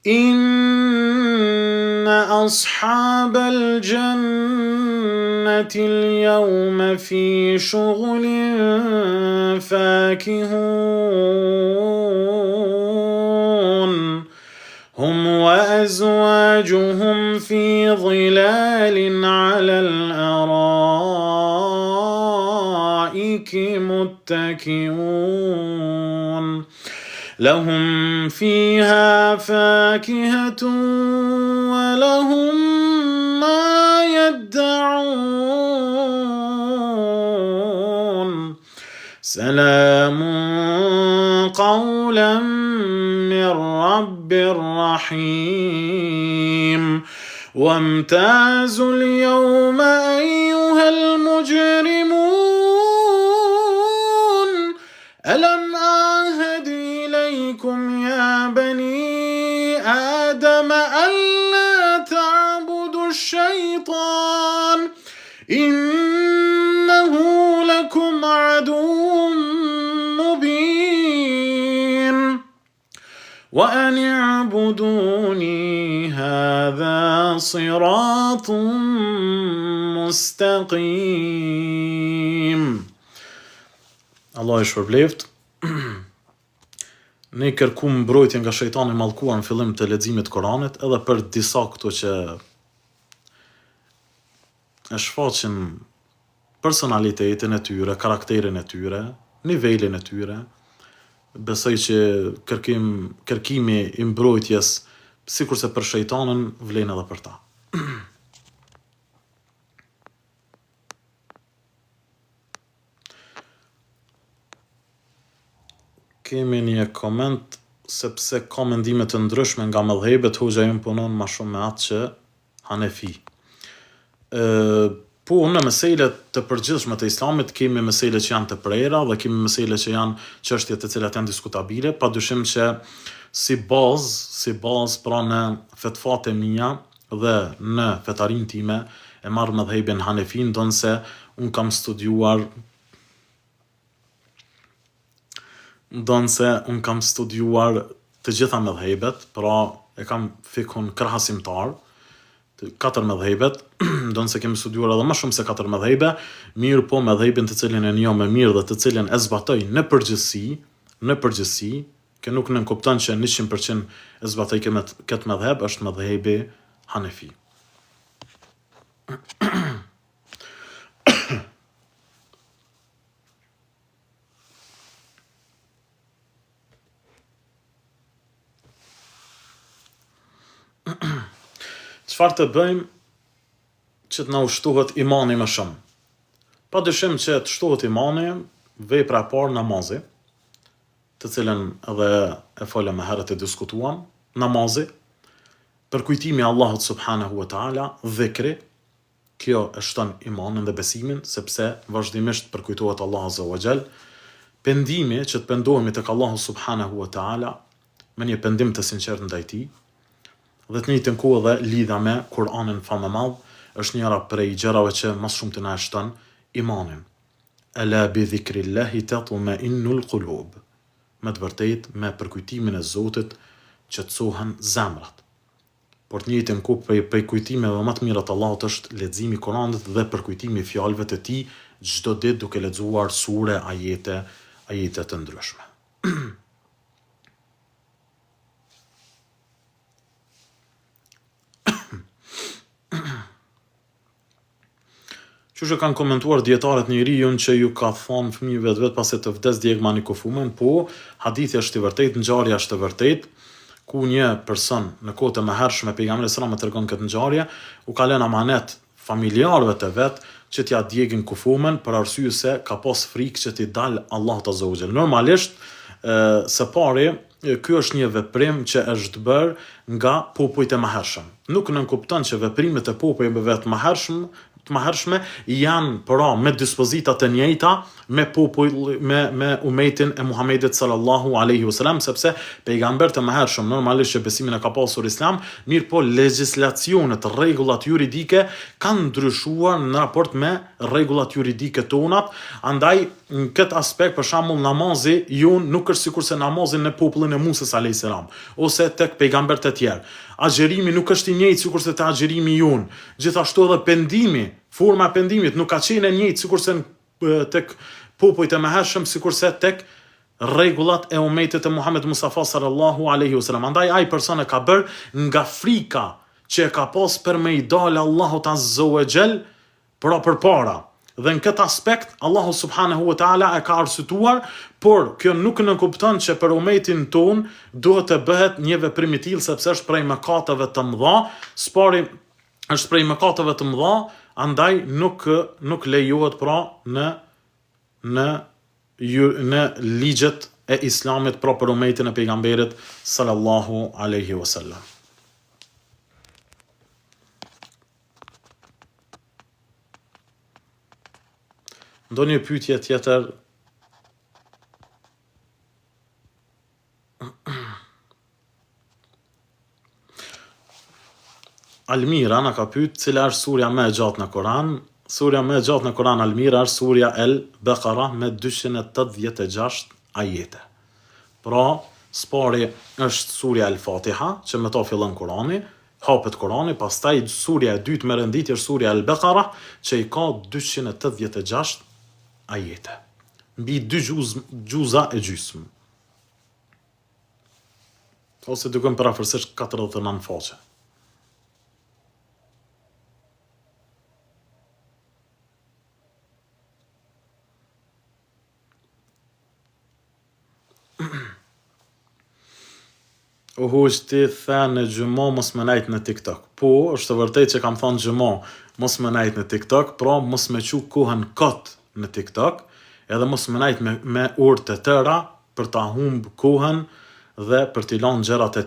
إن أصحاب الجنة اليوم في شغل فاكهون هم وأزواجهم في ظلال على الأرائك متكئون لهم فيها فاكهة ولهم ما يدعون سلام قولا من رب رحيم وامتازوا اليوم أيها المجرمون ألم أعهد إليكم يا بني آدم ألا تعبدوا الشيطان إنه لكم عدو مبين وأن اعبدوني هذا صراط مستقيم. Allah i shpërbleft. Ne kërkuam mbrojtje nga shejtani mallkuar në fillim të leximit të Kuranit, edhe për disa këto që e shfaqin personalitetin e tyre, karakterin e tyre, nivelin e tyre. Besoj që kërkimi i mbrojtjes, sikurse për shejtanin, vlen edhe për ta. Kemi një koment, sepse ka mendime të ndryshme nga mëdhëbet, hoxha im punon ma shumë me atë që Hanefi. Po, në meselet të përgjithshme të islamit, kemi mesele që janë të prera dhe kemi mesele që janë çështje të cilat janë diskutabile, padyshim që si bazë pra në fetfat e mia dhe në fetarin time e marr mëdhëbin Hanefi, ndonse unë kam studiuar të gjitha mëdhëbet, pra e kam fikun krahasimtar, 4 mëdhëbet, ndonse kemi studiuar edhe më shumë se 4 mëdhëbe, mirë po mëdhëbin të cilin e njoh më mirë dhe të cilin e zbatoj në përgjithësi, që nuk nënkupton që 100% e zbatoj këtë mëdhëb, është mëdhëbi Hanefi. Çfarë të bëjmë që të na ushtohet imani më shumë? Padyshim që të shtohet imani, vepra e parë namazi, të cilën edhe e folëm më herët e diskutuam, namazi, përkujtimi Allahut subhanahu wa taala, dhikri, kjo e shton imanin dhe besimin, sepse vazhdimisht përkujtohet Allahu azza wa jall, pendimi që të pendohemi tek Allahu subhanahu wa taala, me një pendim të sinqert ndaj tij, dhe të njëjtën kohë dhe lidha me Kur'anin famë madh, është njëra prej gjërave që mas shumë të na shton imanin. Ala bi dhikrillahi tatma'innul qulub. Me të vërtetë me përkujtimin e Zotit qetësohen zemrat. Por të njëjtën kohë prej kujtimeve më të mira të Allahut është leximi i Kuranit dhe përkujtimi i fjalëve të tij çdo ditë duke lexuar sure, ajete të ndryshme. Qështë kanë komentuar dietarët njeriun që ju ka thonë fëmijëve vetë pasi të vdes djegma një kufumen, po hadithi është i vërtet, ngjarja është e vërtet, ku një person në kohët e mëhershme pejgamberi sallallahu alajhi wasallam tregon këtë ngjarje, u ka lënë amanet familjarëve të vet që t'ja djegin kufumen për arsye se ka pas frikë që t'i dalë Allahu azza wa jall. Normalisht së pari ky është një veprim që është bërë nga popujt e mëhershëm. Nuk nënkupton që veprimet e popujve të mëhershme janë pra me dispozita të njëjta me me umetin e Muhamedit sallallahu alaihi wasallam, sepse pejgamberët e mëhershëm normalisht që besimin e ka pasur Islam, mirë po legjislacionet, rregullat juridike kanë ndryshuar në raport me rregullat juridike tonat, andaj në këtë aspekt për shembull namazi jon nuk është sikurse namazi në popullin e Musës alayhis salam ose tek pejgamberët e tjerë. Agjerimi nuk është i njëjtë sikurse te agjerimi jon. Gjithashtu edhe pendimi, forma e pendimit nuk ka qenë e njëjtë sikurse tek popujt e mëhershëm, sikurse tek rregullat e umetit e Muhamedit Mustafa sallallahu alaihi wasallam. Andaj ai person e ka bër nga frika që e ka pas për me i dalë Allahut azza wa jall përpara. Dhe në këtë aspekt Allahu subhanahu wa taala e ka arsyetuar, por kjo nuk nënkupton që për umetin ton duhet të bëhet një veprim i tillë, sepse është prej mëkateve të mëdha, është prej mëkateve të mëdha, andaj nuk lejohet pra në ligjet e Islamit pra për umetin e pejgamberit sallallahu alaihi wasallam. Ndonjë pyetje tjetër? Almira na ka pyet cila është surja më e gjatë në Kur'an. Surja më e gjatë në Kur'an Almira është surja El-Baqara me 286 ajete. Pra, spari është surja El-Fatiha, që me ta fillon Kur'ani, hapet Kur'ani, pastaj surja e dytë me renditje është surja El-Baqara, që i ka 286 ajete. Mbi 2 gjuza e gjysmë. Ose dykon për afërsisht 49 faqe. U huq ti the në gjymo mos më nejt në TikTok. Po, është vërtet që kam thonë gjymo mos më nejt në TikTok, pra mos me qu kohën kot në TikTok, edhe mos më nejt me urë të tëra për ta humb kohën dhe për t'i lanë gjërat e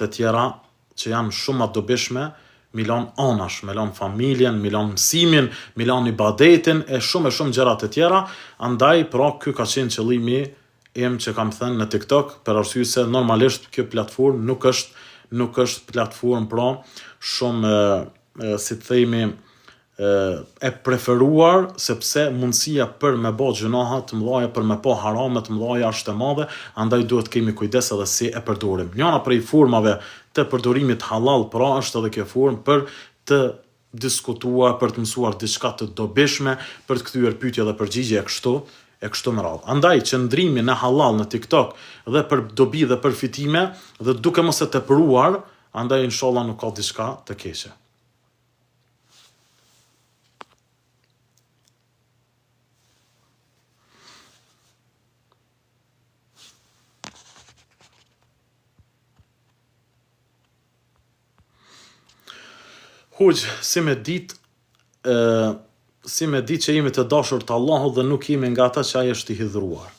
tjera që janë shumë atë dobishme, mi lanë anash, mi lanë familjen, mi lanë mësimin, mi lanë ibadetin, e shumë gjërat e tjera, andaj pra ky ka qenë qëllimi im që kam thënë në TikTok, për arsye se normalisht kjo platformë nuk është platformë pra shumë si të themi e preferuar, sepse mundësia për me bë gjunahe të mëdha, për me pa harame të mëdha është e madhe, andaj duhet kemi kujdes edhe si e përdorim. Njëra prej formave të përdorimit halal pra është edhe kjo formë për të diskutuar, për të mësuar diçka të dobishme, për të kthyer pyetje dhe përgjigje e kështu me radhë. Andaj qëndrimi në halal në TikTok dhe për dobi dhe për fitime dhe duke mos e tepruar, andaj inshallah nuk ka diçka të keqe. Huq, si me dit që jemi të dashur të Allahut dhe nuk jemi nga ata që ai është i hidhruar.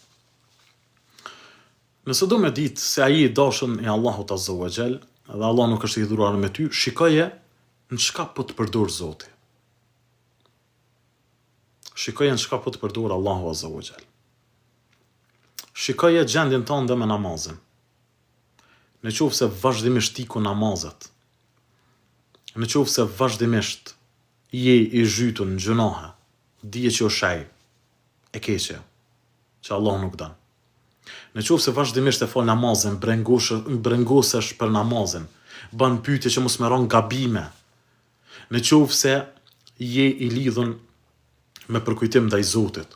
Nëse do me dit se ai i dashur i Allahut Azza wa Jall dhe Allah nuk është i hidhruar me ty, shikoje në çka po të përdor Zoti. Shikoje në çka po të përdor Allahu Azza wa Jall. Shikoje gjendjen tënde me namazin. Në qoftë se vazhdimisht iku namazet, në qoftë se vazhdimisht je i zhytur në gjunahe, dije që o shaj, e keqe, që Allah nuk dan. Në qoftë se vazhdimisht e fal namazin, brengosesh për namazin, bën pyetje që mos më ron gabime. Në qoftë se je i lidhun me përkujtim ndaj Zotit,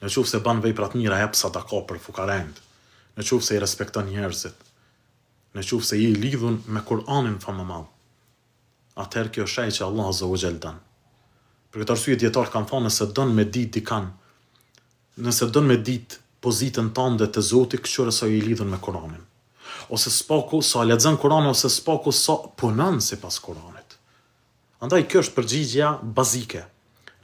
në qoftë se bën vepra të mira, jep sadaka për fukarent, në qoftë se i respekton njerëzit, në qoftë se je i lidhun me Kur'anin famëmal, atëherë kjo është që Allah Azza wa Jall dan. Për këtë arsye dietar kanë thënë nëse don me ditë dikan, nëse don me ditë pozitën tënde te Zoti, këshire sa i lidhën me Kur'anin. Ose spaku sa lexon Kur'anin ose spaku sa punon sipas Kur'anit. Andaj kjo është përgjigjja bazike.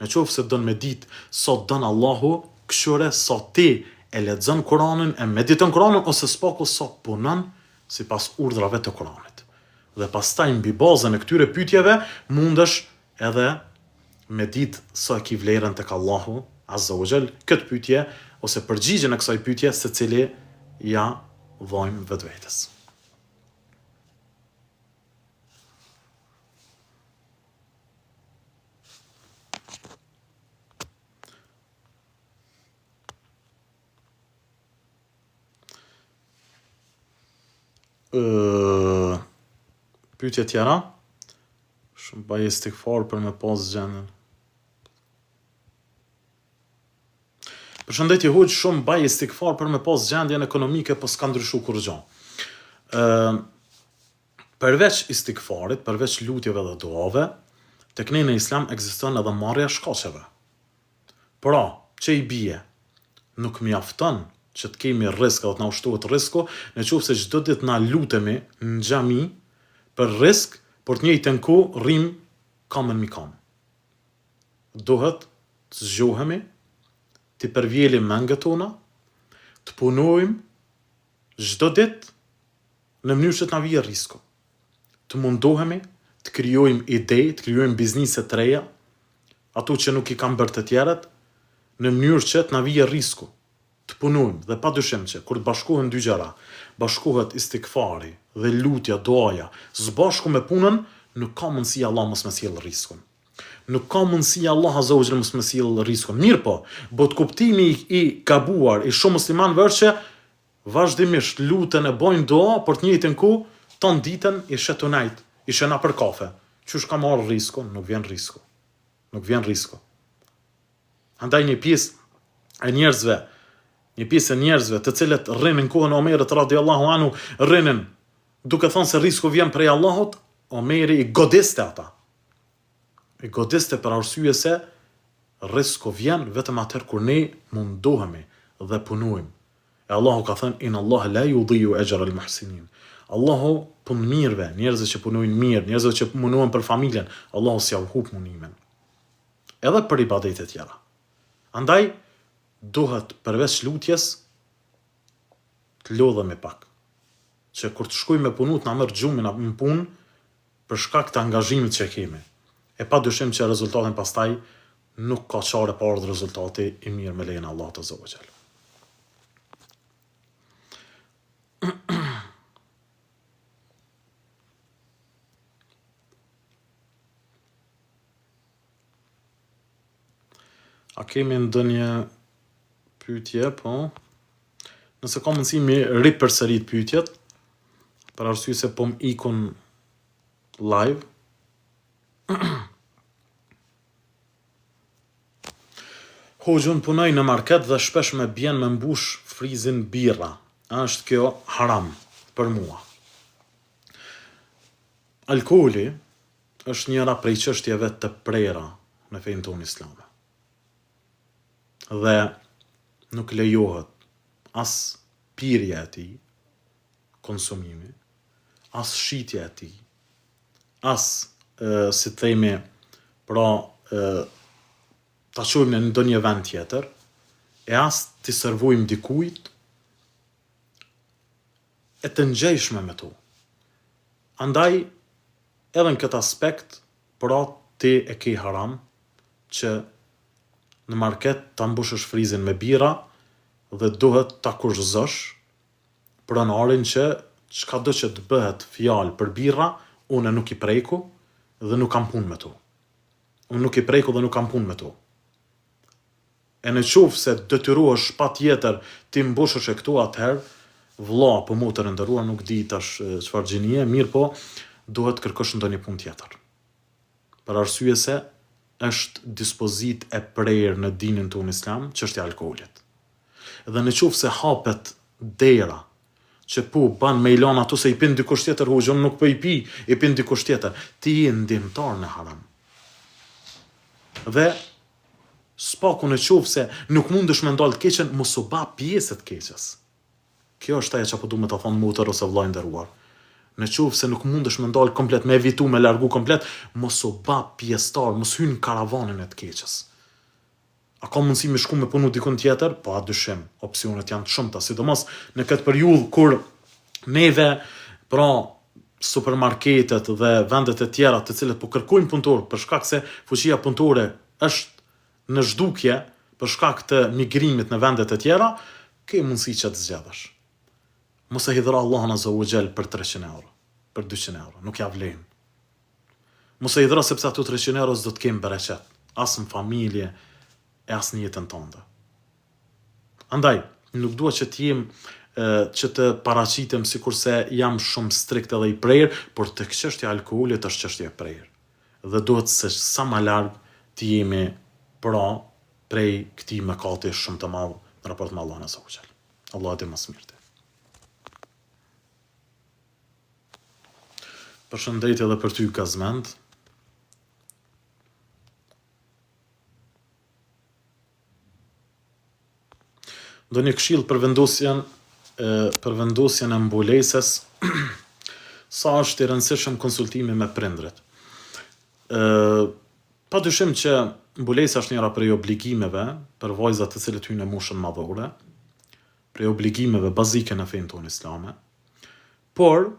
Në qoftë se don me ditë sa don Allahu, këshire sa ti e lexon Kur'anin, e mediton Kur'anin ose spaku sa punon sipas urdhrave të Kur'anit. Dhe pastaj mbi bazën e këtyre pyetjeve mundesh edhe me ditë sa ki vlerën tek Allahu Azza wa Jall këtë pyetje ose përgjigjen e kësaj pyetje secili ja vojmë vetvetes. Pyetje tjera, shumë baj istikfar për me pas gjendjen. Përshëndetje Huq, shumë baj istikfar për me pas gjendjen ekonomike, po s'ka ndryshu kur gjë. Përveç istikfarit, përveç lutjeve dhe duave, tek ne në Islam ekziston edhe marrja shkaqeve. Pra, që i bie, nuk mjafton që të kemi risk dhe të na ushtohet risku, në qoftë se çdo ditë na lutemi në xhami për risk, por të njëjtën kohë rrim kamën mi kam. Duhet të zgjohemi, të përvjelim mendjet tona, të punojmë çdo ditë në mënyrë që të na vijë risku. Të mundohemi të krijojmë ide, të krijojmë biznise të reja, ato që nuk i kanë bërë të tjerët, në mënyrë që të na vijë risku. Të punojmë dhe padyshim që kur të bashkohen dy gjëra, bashkohet istikfari dhe lutja, duaja, së bashku me punën, nuk ka mundësi Allah mos më sjell riskun. Nuk ka mundësi Allah Azza wa Jall mos më sjell riskun. Mirë po, bot kuptimi i gabuar i shumë muslimanëve është që vazhdimisht luten e bojnë dua, por të njëjtën kohë ton ditën i shetunajt, i shëna për kafe. Qysh ka marrë riskun? Nuk vjen risku. Nuk vjen risku. Andaj një pjesë e njerëzve të cilët rrinin kohën e Omerit radhiyallahu anhu, rrinin duke thënë se risku vjen prej Allahut, Omeri i godiste ata. I godiste për arsye se risku vjen vetëm atëherë kur ne mundohemi dhe punojmë. E Allahu ka thënë, in Allah la yudhi'u ajra al-muhsinin. Allahu punë mirëve, njerëzve që punojnë mirë, njerëzve që punojnë për familjen, Allahu s'ja hup punimin. Edhe për ibadetet tjera. Andaj, duhet përveç lutjes, të lodhemi pak. Që kur të shkoj me punu, të na merr gjumin në punë, për shkak të angazhimit që kemi. E pa dyshim që rezultatin pastaj nuk ka çare pa ardhur rezultati i mirë me lejen e Allahut azza wa jall. A kemi ndonjë pyetje, po? Nëse ka mundësi mi ripërsërit pyetjet, për arsye se po më ikun live. Hoxhun punoj në market dhe shpesh me bjen me mbush frizin birra. Është kjo haram për mua. Alkooli është njëra prej çështjeve të prera në fenë tonë islame. Dhe nuk lejohet as pirja e tij, konsumimi, as shitja e tij, as, si të themi, pra, ta qojmë në ndonjë vend tjetër, e as t'i servojmë dikujt e të ngjeshme me to. Andaj, edhe në këtë aspekt, pra ti e ke haram që në market ta mbushësh frizin me bira dhe duhet ta kurzosh pronarin që çka do që të bëhet fjalë për birra, unë nuk i preku dhe nuk kam punë me to. Unë nuk i preku dhe nuk kam punë me to. E në qoftë se detyrohesh patjetër ti mbushësh e këtu, atëherë vëlla apo motër e nderuar, nuk di tash çfarë gjinie, mirë po duhet kërkosh ndonjë punë tjetër. Për arsye se është dispozit e prerë në dinin tonë islam, çështja e alkoolit. Dhe në qoftë se hapet dera që po ban me ilan ato se i pin dikush tjetër, hoxhon nuk po i pi, i pin dikush tjetër, ti je ndihmtar në haram. Dhe spaku në qoftë se nuk mundesh me ndalë të keqen, mos u bë pjesë të keqes. Kjo është ajo çapo duhet të thonë motër ose vllai nderuar. Në qoftë se nuk mundesh me ndalë komplet, me evitu, me largu komplet, mos u bë pjesëtar, mos hyn në karavanën e të keqes. A ka mundësi me shku me punu dikun tjetër? Pa dyshim, opsionet janë të shumta, sidomos në këtë periudhë kur neve, pra, supermarketet dhe vendet e tjera të cilët po kërkojnë punëtor për shkak se fuqia punëtore është në zhdukje për shkak të migrimit në vendet e tjera, ke mundësi që të zgjedhësh. Mos e hidhra Allahun azza wa jall për 300 euro, për 200 euro, nuk ja vlen. Mos e hidhra sepse ato 300 euro s'do të kemë bereqet, as në familje, e as në jetën tënde. Andaj, nuk dua që të jem që të paraqitem sikurse jam shumë strikt edhe i prerë, por tek çështja e alkoolit është çështje e prerë. Dhe duhet se sa më larg të jemi pra prej këtij mëkati shumë të madh në raport me Allahun azza wa jall. Allah e di më së miri. Përshëndetje edhe për ty Gazmend. Do një këshill për vendosjen e mbulesës, sa është i rëndësishëm konsultimi me prindrit. Pa dyshim që mbulesa është njëra prej obligimeve për vajzat të cilët hyjnë në moshën madhore, prej obligimeve bazike në fenë tonë islame, por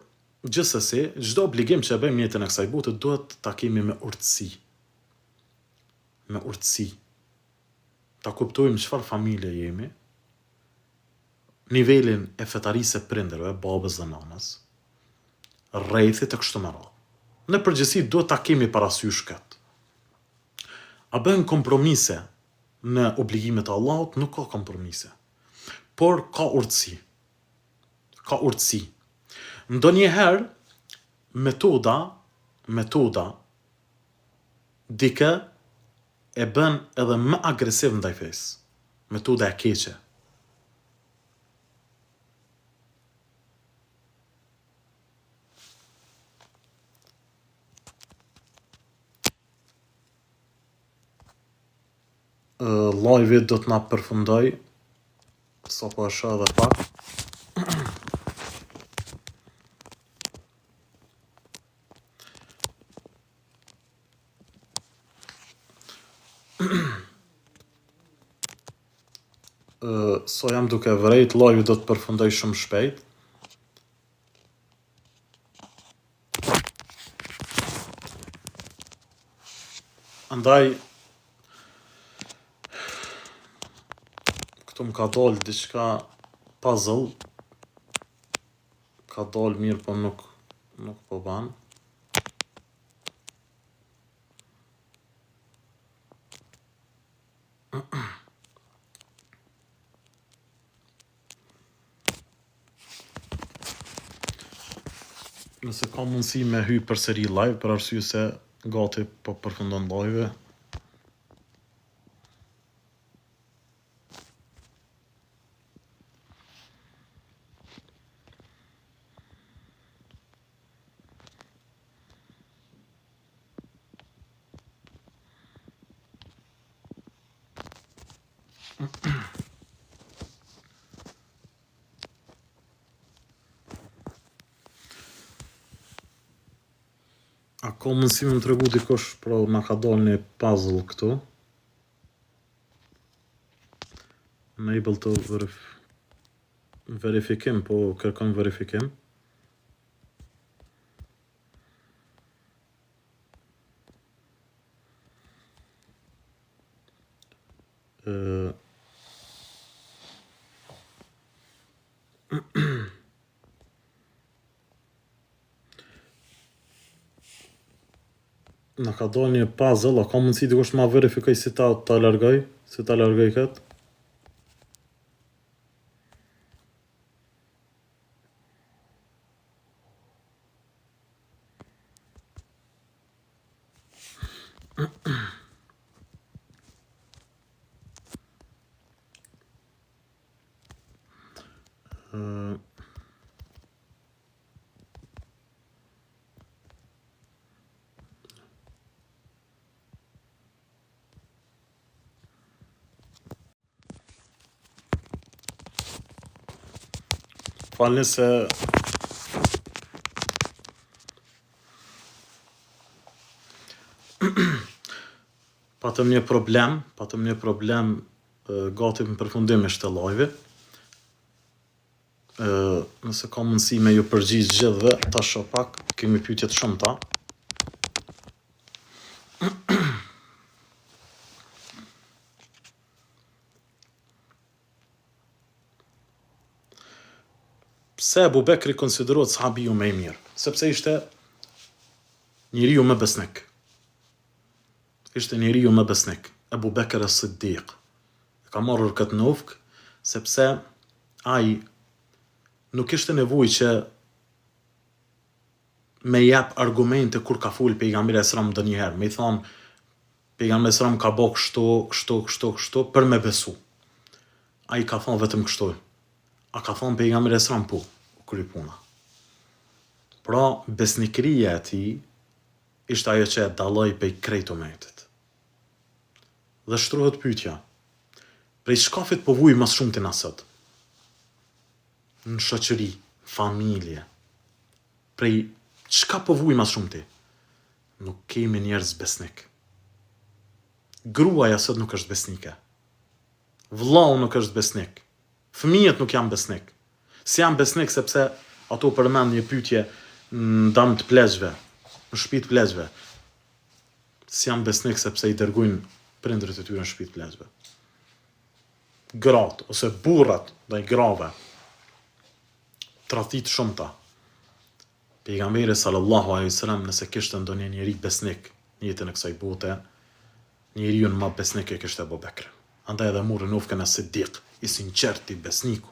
gjithsesi, çdo obligim që e bëjmë në jetën e kësaj bote duhet ta kemi me urtësi. Me urtësi. Ta kuptojmë çfarë familje jemi, nivelin e fetarisë e prindërve, babës dhe nanës, rrethit e kështu me radhë. Në përgjithësi duhet ta kemi parasysh këtë. A bën kompromise në obligimet e Allahut? Nuk ka kompromise. Por ka urtësi. Ka urtësi. Ndonjëherë metoda dikë e bën edhe më agresiv ndaj fesë. Metoda e keqe. Live do të na përfundoj sa po e shoh edhe pak. So jam duke vrejt, live do të përfundoj shumë shpejt. Andaj këtu më ka dalë diçka puzzle. Ka dalë mirë, po nuk po ban. Nëse ka mundësi me hy përsëri live, për arsye se gati po përfundon live. A ka mundësi me më tregu dikush, pra na ka dalë një puzzle këtu. Enable to verifikim, po kërkon verifikim. Na ka dalë një puzzle, a ka mundësi dikush ma verifikoj si ta largoj, këtë? Falni se patëm një problem, gati më përfundimisht të live. Nëse ka mundësi me ju përgjigj gjithëve, tash pak kemi pyetje të shumta. Pse Abu Bekri konsiderohet sahabiu më i mirë? Sepse ishte njeriu më besnik. Abu Bekr as-Siddiq. Ka marrur këtë nufk, sepse ai nuk ishte nevojë që me jap argumente kur ka fol pejgamberi sallallahu alajhi wasallam ndonjëherë. Me I thon pejgamberi sallallahu ka bë kështu për me besu. Ai ka thon vetëm kështu. A ka thon pejgamberi sallallahu po, kry puna. Pra, besnikëria e tij ishte ajo që e dalloi prej krejt umetit. Dhe shtrohet pyetja, prej shkafit po vuj mas shumë të nasët? Në shoqëri, familje, prej çka po vuj mas shumë ti? Nuk kemi njerëz besnik. Gruaja sot nuk është besnike. Vllau nuk është besnik. Fëmijët nuk janë besnik. Si janë besnik sepse ato përmend një pyetje në dam të plezhve, në shtëpi të plezhve. Si janë besnik sepse I dërgojnë prindërit e tyre në shtëpi të plezhve. Gratë ose burrat ndaj grave. Tradhit shumëta. Pejgamberi sallallahu alaihi wasallam nëse kishte ndonjë njeri besnik në jetën e kësaj bote, njeriu më besnik e kishte Abu Bekr. Andaj edhe morën nufkën e Siddiq, I sinqert, I besniku.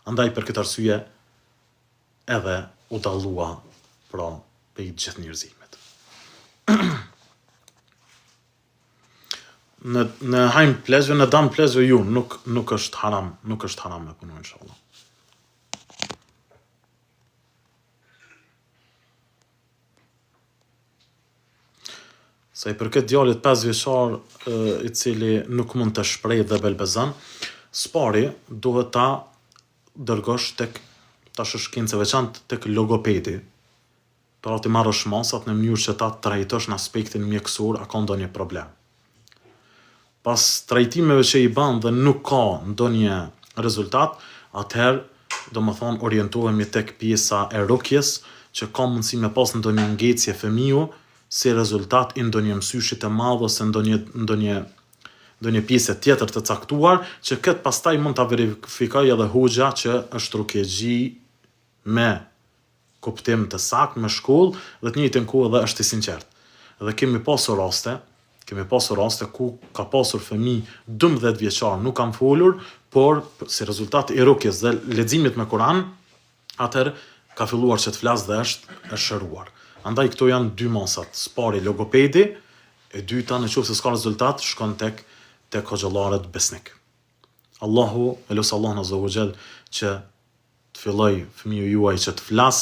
Andaj për këtë arsye edhe u dallua pra pe I gjithë njerëzimit. Në hajm plezhve, në dam plezhve ju, nuk është haram me punu, inshallah. Sa I përket djalit 5 vjeçar I cili nuk mund të shpreh dhe belbezon, Spari duhet ta dërgosh tek ta shkencë veçantë tek logopedi. Pra ti marrësh masat në mënyrë që ta trajtosh në aspektin mjekësor, a ka ndonjë problem. Pas trajtimeve që i ban dhe nuk ka ndonjë rezultat, atëherë do më thonë orientohemi tek pjesa e rukjes, që ka mundësi me pas ndonjë ngecje fëmiu, si rezultat i ndonjë mësyshi të madh ose ndonjë pjesë tjetër të caktuar, që këtë pastaj mund ta verifikoj edhe hoxha që është rukjegji me kuptim të saktë, me shkollë, dhe të njëjtën kohë edhe është i sinqert. Dhe kemi pasur raste ku ka pasur fëmijë 12 vjeçar nuk kanë folur, por si rezultat i rukjes dhe leximit me Kur'an, atëherë ka filluar që të flas dhe është shëruar. Andaj këto janë dy masat, spari logopedi, e dyta nëse s'ka rezultat, shkon tek hoxhallarët besnik. Allahu, elus Allah azza wa jall që të filloj fëmiu juaj që të flas,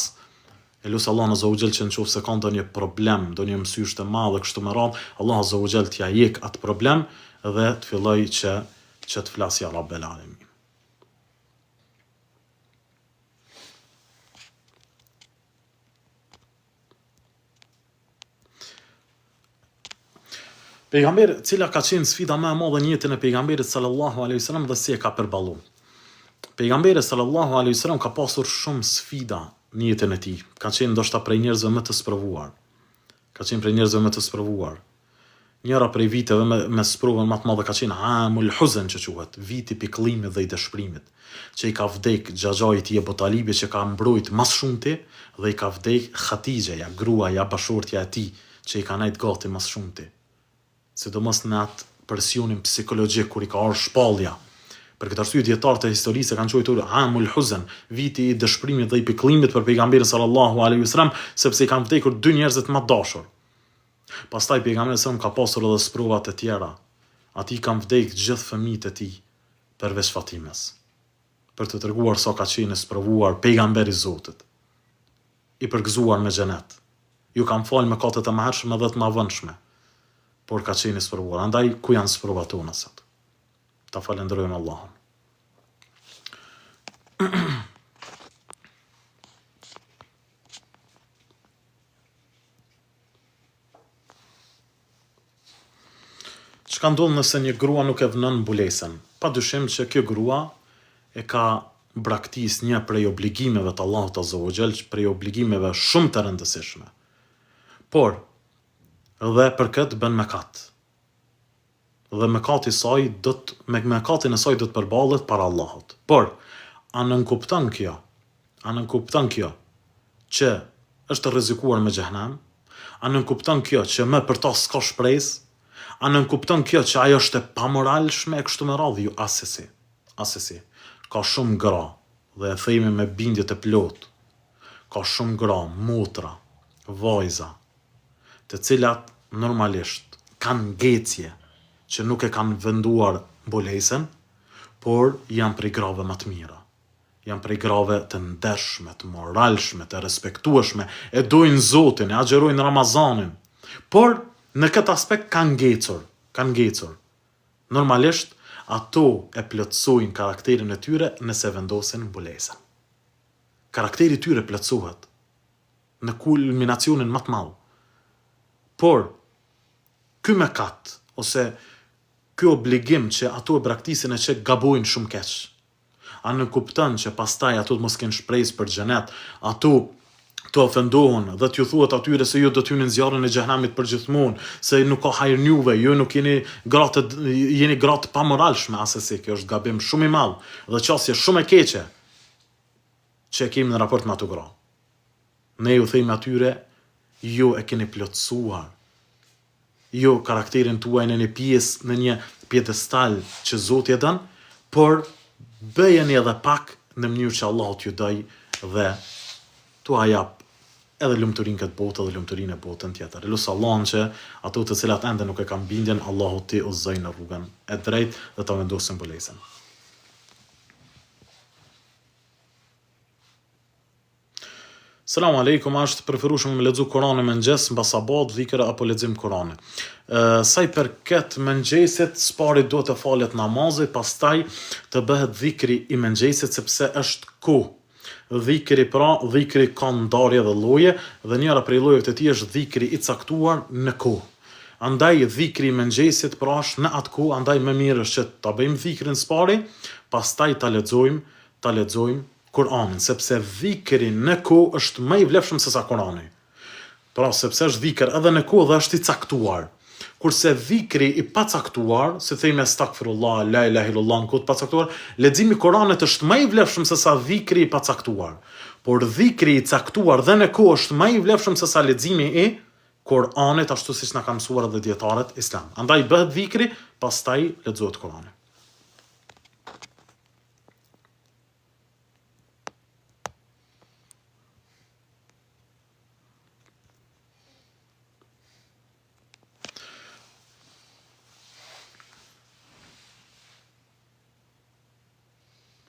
elus Allah azza wa jall që nëse ka ndonjë problem, ndonjë mësysh të madh kështu me radhë, Allah azza wa jall t'ia jek atë problem dhe të filloj që të flas ya Rabbel Alamin. Pejgamberi, cila ka qenë sfida më e madhe në jetën e pejgamberit sallallahu alaihi wasallam dhe si e ka përballu. Pejgamberi sallallahu alaihi wasallam ka pasur shumë sfida në jetën e tij. Ka qenë ndoshta prej njerëzve më të sprovuar. Njëra prej viteve me sprovën më të madhe ka qenë Amul Huzn, që quhet, viti i pikëllimit dhe i dëshpërimit, që i ka vdek xhaxhai i tij Abu Talibi, që ka mbrojt mas shumti, dhe i ka vdek Khatixha, gruaja bashortja e tij, që i ka nejt gati mas shumti. Sidomos në atë presionin psikologjik kur i ka ardhur shpallja. Për këtë arsye dietarët e historisë kanë quajtur Amul Huzn, viti i dëshpërimit dhe i pikëllimit për pejgamberin sallallahu alaihi wasallam, sepse i kanë vdekur dy njerëz të më dashur. Pastaj pejgamberi sallallahu ka pasur edhe sprova të tjera. Ati kanë vdekur gjithë fëmijët e tij përveç Fatimes. Për të treguar sa ka qenë sprovuar pejgamberi i Zotit, i përgëzuar me xhenet. Ju kanë falë mëkatet e mëhershme dhe të mëvonshme, por ka qenë sprovuar. Andaj ku janë sprovat tona sot? Ta falenderojmë Allahun. Çka ndodh nëse një grua nuk e vënon mbulesën? Padyshim që kjo grua e ka braktis një prej obligimeve të Allahut azza wa jall, prej obligimeve shumë të rëndësishme. Por dhe për këtë bën mëkat. Dhe mëkati i saj me mëkatin e saj do të përballet para Allahut. Por a nënkupton kjo që është rrezikuar me xhehenem? A nënkupton kjo që më për ta s'ka shpresë? A nënkupton kjo që ajo është e pamoralshme e kështu me radhë? Ju asesi. Ka shumë gra, dhe e themi me bindje të plot, ka shumë gra, motra, vajza, të cilat normalisht kanë ngecje që nuk e kanë venduar mbulesën, por janë prej grave më të mira. Janë prej grave të ndershme, të moralshme, të respektueshme, e dojnë Zotin, e agjerojnë Ramazanin. Por në këtë aspekt kanë ngecur. Normalisht ato e plotësojnë karakterin e tyre nëse vendosin mbulesën. Karakteri i tyre plotësohet në kulminacionin më të madh. Por ky mëkat ose ky obligim që ato e braktisin e që gabojnë shumë keq. A nënkupton që pastaj ato të mos kenë shpresë për xhenet, ato të ofendohen dhe t'ju thuhet atyre se ju do t'hyni në zjarrin e xhehenamit përgjithmonë, se nuk ka hajër juve, ju nuk jeni gratë pamoralshme, asesi, kjo është gabim shumë i madh dhe qasje shumë e keqe që e kemi në raport me ato gra. Ne ju themi atyre, ju e keni plotësuar. Jo karakterin tuaj në një pjesë, në një pjedestal që Zoti e dën, por bëjeni edhe pak në mënyrë që Allahu t'ju doj dhe t'ua jap edhe lumturinë këtë botë dhe lumturinë e botën tjetër. Lutë Allahun që ato të cilat ende nuk e kanë bindjen, Allahu t'i udhëzojë në rrugën e drejtë dhe ta vendosin mbulesën. Selam aleikum, është preferueshëm me lexu Kur'anin mëngjes mbas sabat, dhikr apo lexim Kur'ani. Sa i përket mëngjesit, spari duhet të falet namazi, pastaj të bëhet dhikri i mëngjesit sepse është kohë. Dhikri dhikri ka ndarje dhe lloje dhe njëra prej llojeve të tij është dhikri i caktuar në kohë. Andaj dhikri i mëngjesit është në atë kohë, andaj më mirë është që ta bëjmë dhikrin spari, pastaj ta lexojmë Kur'anin, sepse dhikri në kohë është më i vlefshëm se sa Kur'ani. Sepse është dhikr edhe në kohë dhe është i caktuar. Kurse dhikri i pacaktuar, si thejme astaghfirullah, la ilaha illallah në kohë të pacaktuar, leximi i Kur'anit është më i vlefshëm se sa dhikri i pacaktuar. Por dhikri i caktuar dhe në kohë është më i vlefshëm se sa leximi i Kur'anit, ashtu siç na kanë mësuar edhe dietarët islam. Andaj bëhet dhikri, pastaj lexohet Kur'ani.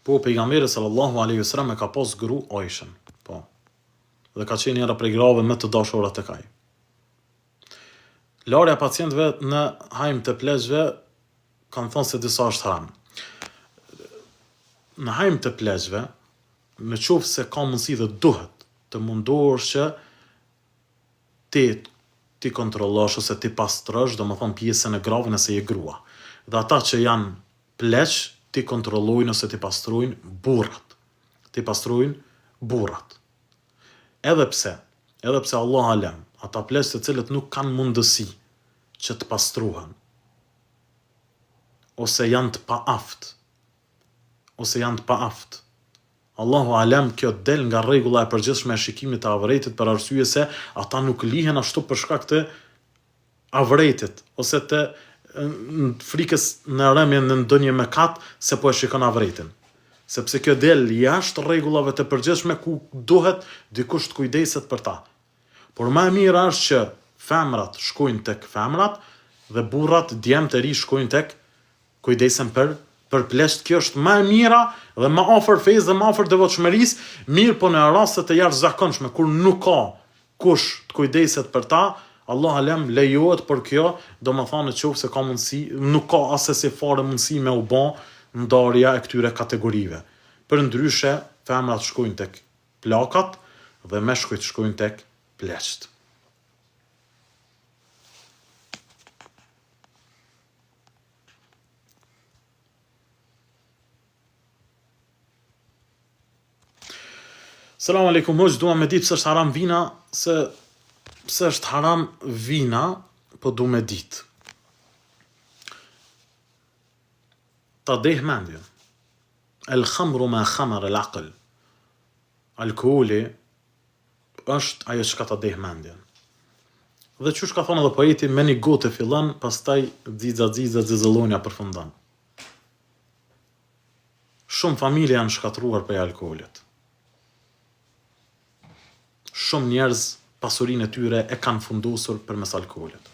Po, pejgamberi sallallahu alaihi wasallam e ka pas gru Aishën. Po. Dhe ka qenë njëra prej grave më të dashura tek ai. Larja e pacientëve në hajm të plezhve kanë thënë se disa është haram. Në hajm të plezhve, në qoftë se ka mundësi dhe duhet të mundohesh që ti kontrollosh ose ti pastrosh, domethënë pjesën e grave nëse je grua. Dhe ata që janë pleq, ti kontrollojnë ose ti pastrojnë burrat. Edhe pse Allah alem, ata pleq të cilët nuk kanë mundësi që të pastrohen, ose janë të paaft. Allahu alem, kjo del nga rregulla e përgjithshme e shikimit të avretit për arsye se ata nuk lihen ashtu për shkak të avretit, ose të frikës në rëmjen në ndonjë mëkat se po e shikon avretin. Sepse kjo del jashtë rregullave të përgjithshme ku duhet dikush të kujdeset për ta. Por më e mirë është që femrat shkojnë tek femrat dhe burrat djemt e ri shkojnë tek kujdesen për pleqt. Kjo është më e mira dhe më afër fesë dhe më afër devotshmërisë, mirë po në raste të jashtëzakonshme kur nuk ka kush të kujdeset për ta, Allah alem lejohet për kjo, do më thonë qoftë se ka mundësi, nuk ka asesi fare mundësi me u bë ndarja e këtyre kategorive. Për ndryshe, femrat shkojnë tek plakat dhe meshkujt shkojnë tek pleqt. Selam aleikum, hoq, dua me ditë pse është haram vina, pse është haram vina, po du me ditë. Ta deh mendjen. El khamru ma khamar el aql. Alkooli është ajo që ka ta deh mendjen. Dhe qysh ka thonë edhe poeti, me një gotë fillon, pastaj xixallonja përfundon. Shumë familje janë shkatruar për alkoolit. Shumë njerëz pasurinë e tyre e kanë fundosur përmes alkoolit.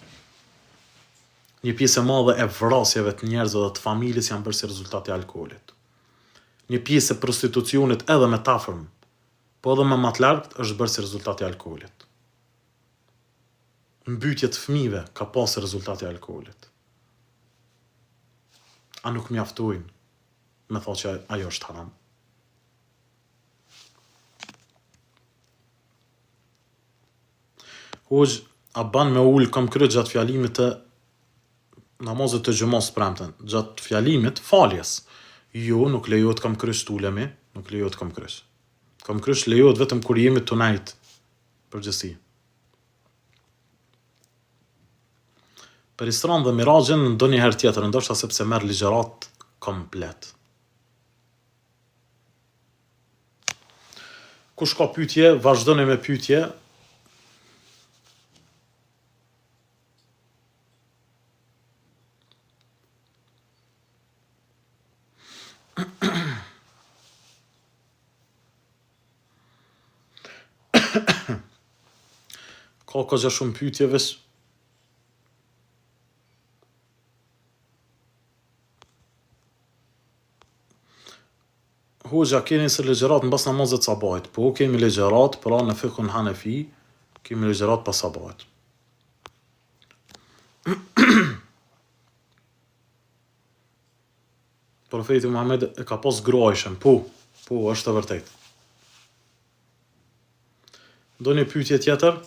Një pjesë e madhe e vrasjeve të njerëzve dhe të familjes janë bërë si rezultati i alkoolit. Një pjesë e prostitucionit edhe me tafërm, po edhe me më të largët është bërë si rezultati i alkoolit. Mbytje të fëmijëve ka pasur rezultati i alkoolit. A nuk mjaftojnë me thonë që ajo është haram? Hoq, a ban me ullë kam krye gjatë fjalimit të namazit të gjumos premten, gjatë fjalimit faljes. Jo, nuk lejohet kam krysh të ulemi, nuk lejohet kam krysh. Kam krysh lejohet vetëm kur jemi të najt përgjësi. Për Isran dhe Mirajin ndo një herë tjetër, ndoshta sepse merr ligjërat komplet. Kush ka pyetje, vazhdoni me pyetje. Ka gjë shumë pyetjeve. hoxha keni se legjerat në bas namazet sabahit. Po, kemi legjerat, pra në fikun Hanefi, kemi legjerat pas sabahit. Profeti Muhammed e ka pas grajshëm, po, është e vërtet. Do një pyetje tjetër?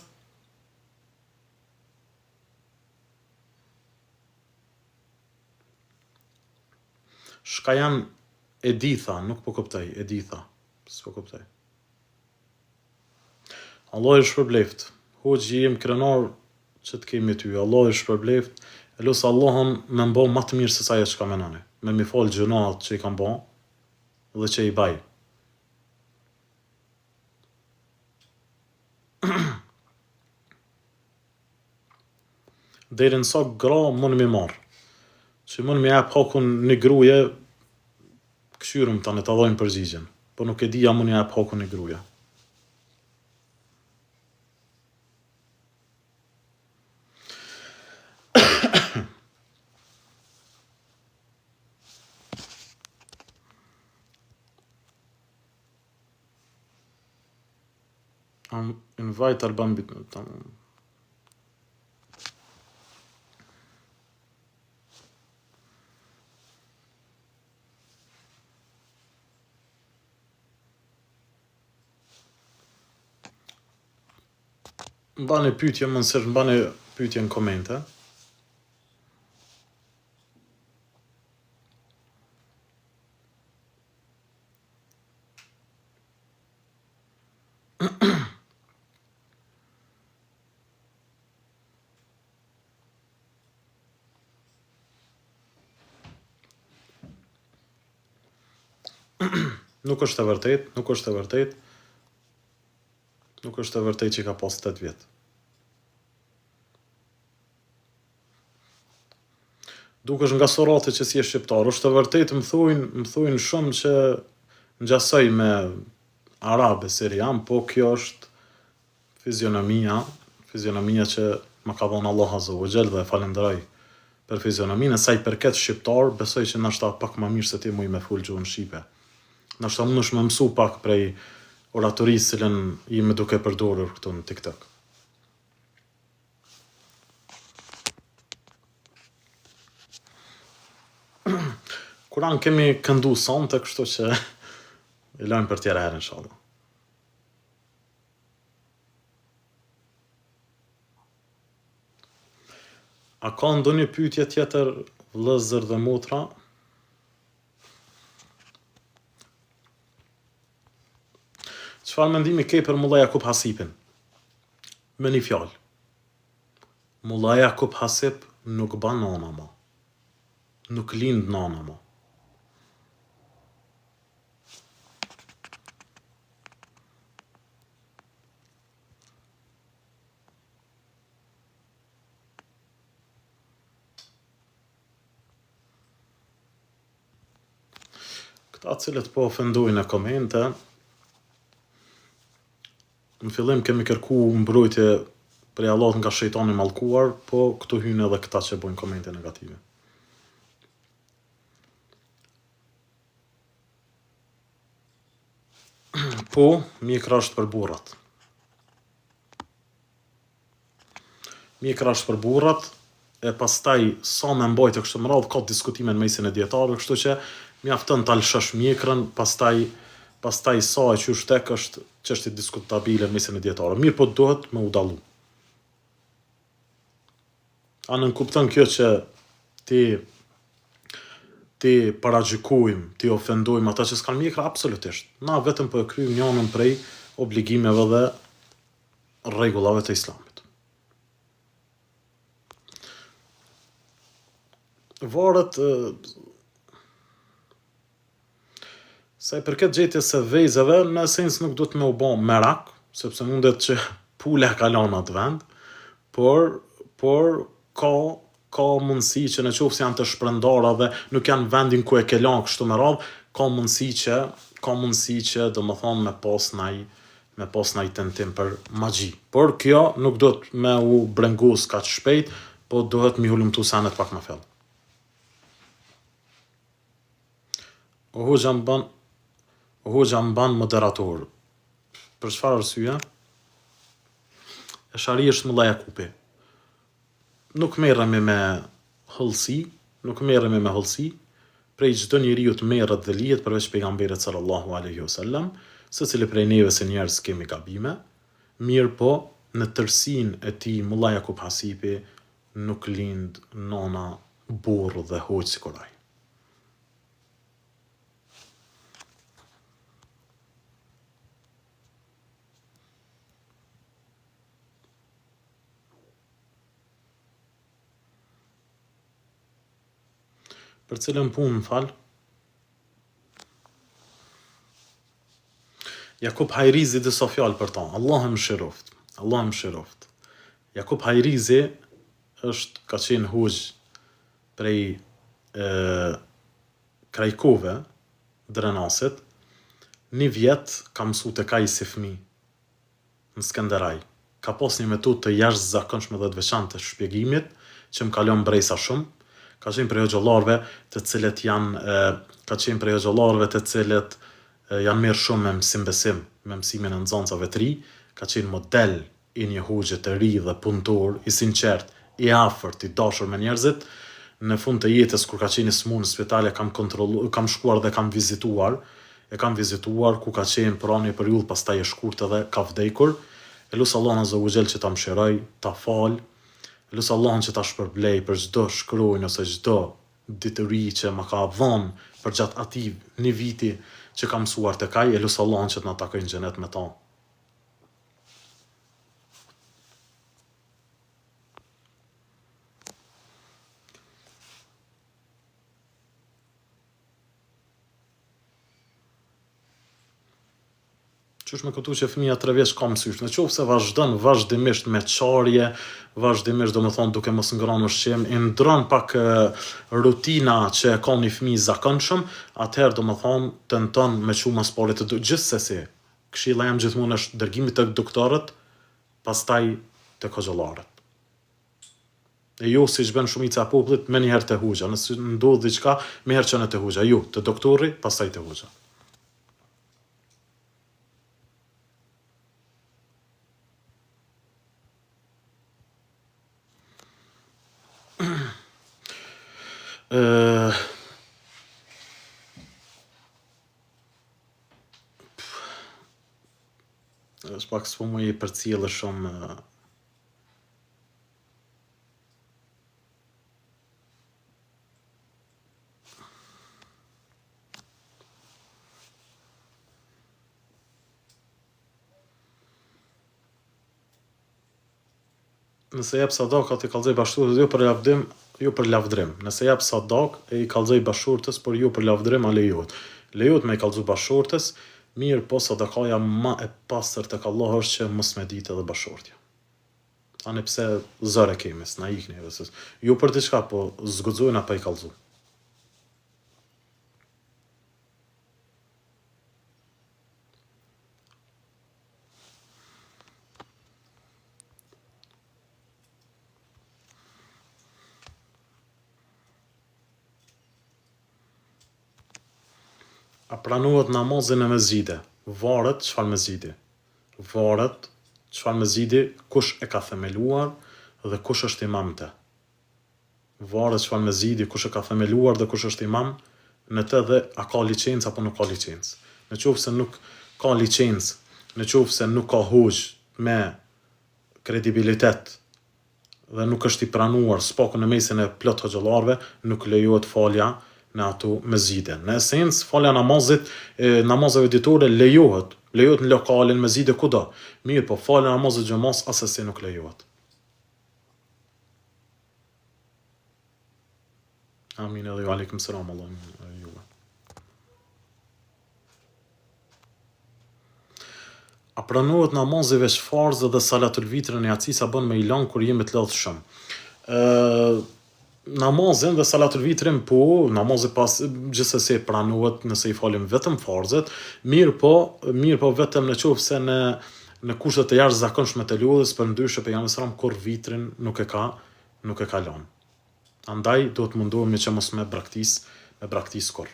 Shka janë editha, nuk po kuptoj, editha, s'po kuptoj. Allah i shpërbleft, hoxhi jem krenar që të kemi ty, Allah i shpërbleft, e lusë Allahun me mbo më të mirë se sa jetë që ka menani, me mi falë gjunat që i kam bo, dhe që i baj. Deri në sa gra mund mi marë, që mund mi jep hakun një gruje, këshyrëm tani të dhojnë përgjigjen, po nuk e di ja mund mi jep hakun një gruje. Invite Alban Mbani pyetje më nësër, mbani pyetje në komente. Nuk është e vërtet, nuk është e vërtet. Nuk është e vërtet që ka pas 8 vjet. Dukesh nga sorate që si e shqiptar, është e vërtet më thojnë shumë që ngjasoj me arabe serian, po kjo është fizionomia që më ka dhënë Allah Azza wa Jall dhe falenderoj për fizionominë, sa i përket shqiptar, besoj që nashta pak më mirë se ti muj me fol gjuhën shqipe. Nashta mundesh më mësu pak prej oratorisë cilën jemi duke përdorur këtu në TikTok. Kuran kemi këndu sonte, kështu që i lajmë për tjera herë inshallah. A ka ndonjë pyetje tjetër vëllezër dhe motra? Çfarë mendimi ke për Mulla Jakub Hasipin? Me një fjalë. Mulla Jakub Hasip nuk ban nana ma. Nuk lind nana ma. Këta cilët po ofendojnë në komente, në fillim kemi kërku mbrojtje prej Allahut nga shejtani mallkuar, po këtu hynë edhe këta që bojnë komente negative. Po, mjekra është për burrat. Mjekra është për burrat, e pastaj sa me mbajtë kështu më radh ka diskutime në mesin e dietarëve, kështu që mjafton ta lëshosh mjekrën, pastaj sa e qysh tek është çështje diskutabile në mesin e dietarëve. Mirë, po duhet me u dallu. A nën kupton kjo që ti paragjykojmë, ti ofendojmë ata që s'kan mjekra? Absolutisht. Na vetëm po e kryjmë njënën prej obligimeve dhe rregullave të Islamit. Varet sa i përket gjetjes së vezëve, në esencë nuk duhet me u bë merak, sepse mundet që pula ka lënë atë vend, por ka mundësi që në qoftë se janë të shpërndara dhe nuk janë vendin ku e ke lënë kështu me radh, ka mundësi që domethënë me pas nai tentim për magji. Por kjo nuk duhet me u brengos kaq shpejt, po duhet mi hulumtu sanet pak më fell. Hoxha hoxha mban moderator. Për çfarë arsye? E shari është Mulla Jakupi. Nuk merremi me hollësi, prej çdo njeriu të merret dhe lihet përveç pejgamberit sallallahu alaihi wasallam, secili prej neve si njerëz kemi gabime, mirë po në tërsinë e tij Mulla Jakub Hasipi nuk lind nona, burr dhe hoq sikur ai. Për cilën punë më fal? Jakub Hajrizi disa fjalë për ta. Allah më shiroft. Jakub Hajrizi ka qenë hoxh prej Krajkove, Drenasit. 1 vjet ka mësu të kaj si fëmi në Skenderaj. Ka pas një metodë të jashtëzakonshme dhe të veçantë të shpjegimit që më kalon brejsa shumë. Ka qenë prej hoxhallarëve të cilët janë mirë shumë me mësim besim, me mësimin e nxënësave të ri, ka qenë model i një hoxhe të ri dhe punëtor, i sinqert, i afërt, i dashur me njerëzit. Në fund të jetës kur ka qenë i smunë në spitale kam shkuar dhe kam vizituar ku ka qenë për një periudhë, pastaj e shkurt edhe ka vdekur. E lut Allahun azza wa jall që ta mëshiroj, ta fal. Lut Allahun që ta shpërblej për çdo shkronjë ose çdo ditëri që më ka dhënë përgjatë atij 1 viti që kam mësuar tek ai. E lut Allahun që të na takojë në xhenet me ta. Qysh me këtu që fëmija 3 vjeç ka mësysh, në qoftë se vazhdon vazhdimisht me qarje, vazhdimisht duke mos ngrënë ushqim, i ndron pak rutina që ka një fëmijë i zakonshëm, atëherë tenton me çu mas pari të gjithsesi. Këshilla jam gjithmonë është dërgimi tek doktorët, pastaj tek hoxhallarët. E jo siç bën shumica e popullit, më një herë te hoxha, nëse ndodh diçka, më herë çon te hoxha, jo, te doktori, pastaj te hoxha. Është pak s'po më i përcjellë shumë nëse jep sadakat i kallzoj bashkëtorët jo për lavdrim. Nëse jep sadak e i kallzoj bashkëtorës, por jo për lavdrim, a lejohet. Lejohet me i kallzu bashkëtorës, mirë po sadakaja ma e pastër tek Allah është që mos me ditë edhe bashkëtorja. Ani pse zëre kemi, s'na ikni edhe jo për diçka, po zguxojna pa i kallzu. A pranohet namazin e mezgjide? Varet çfarë mezgjidi. Varet çfarë mezgjidi, kush e ka themeluar dhe kush është imamte. Varet çfarë mezgjidi, kush e ka themeluar dhe kush është imam, në të dhe a ka licencë apo nuk ka licencë. Në qoftë se nuk ka licencë, në qoftë se nuk ka hoxh me kredibilitet dhe nuk është i pranuar s'paku në mesin e plot hoxhallarëve, nuk lejohet falja në ato mezgjide. Në esencë, falja namazeve ditore lejohet në lokalin, mezgjide kudo. Mirë, po falja namazit xhamas asesi nuk lejohet. Amin edhe ju, aleikum selam, Allah juve. A pranohet namazi veç farzë dhe salatul vitrën e yacis a bën me ilan kur jemi të lodhshëm. Namazin dhe salatul vitrin po, namazi pas gjithsesi pranohet nëse i falim vetëm farzët, mirë po vetëm në qoftë se në kushtet e jashtëzakonshme të lodhjes, përndryshe pejgamberi sallallahu kur vitrin nuk e ka lënë. Andaj do të mundohemi që mos me braktis kur.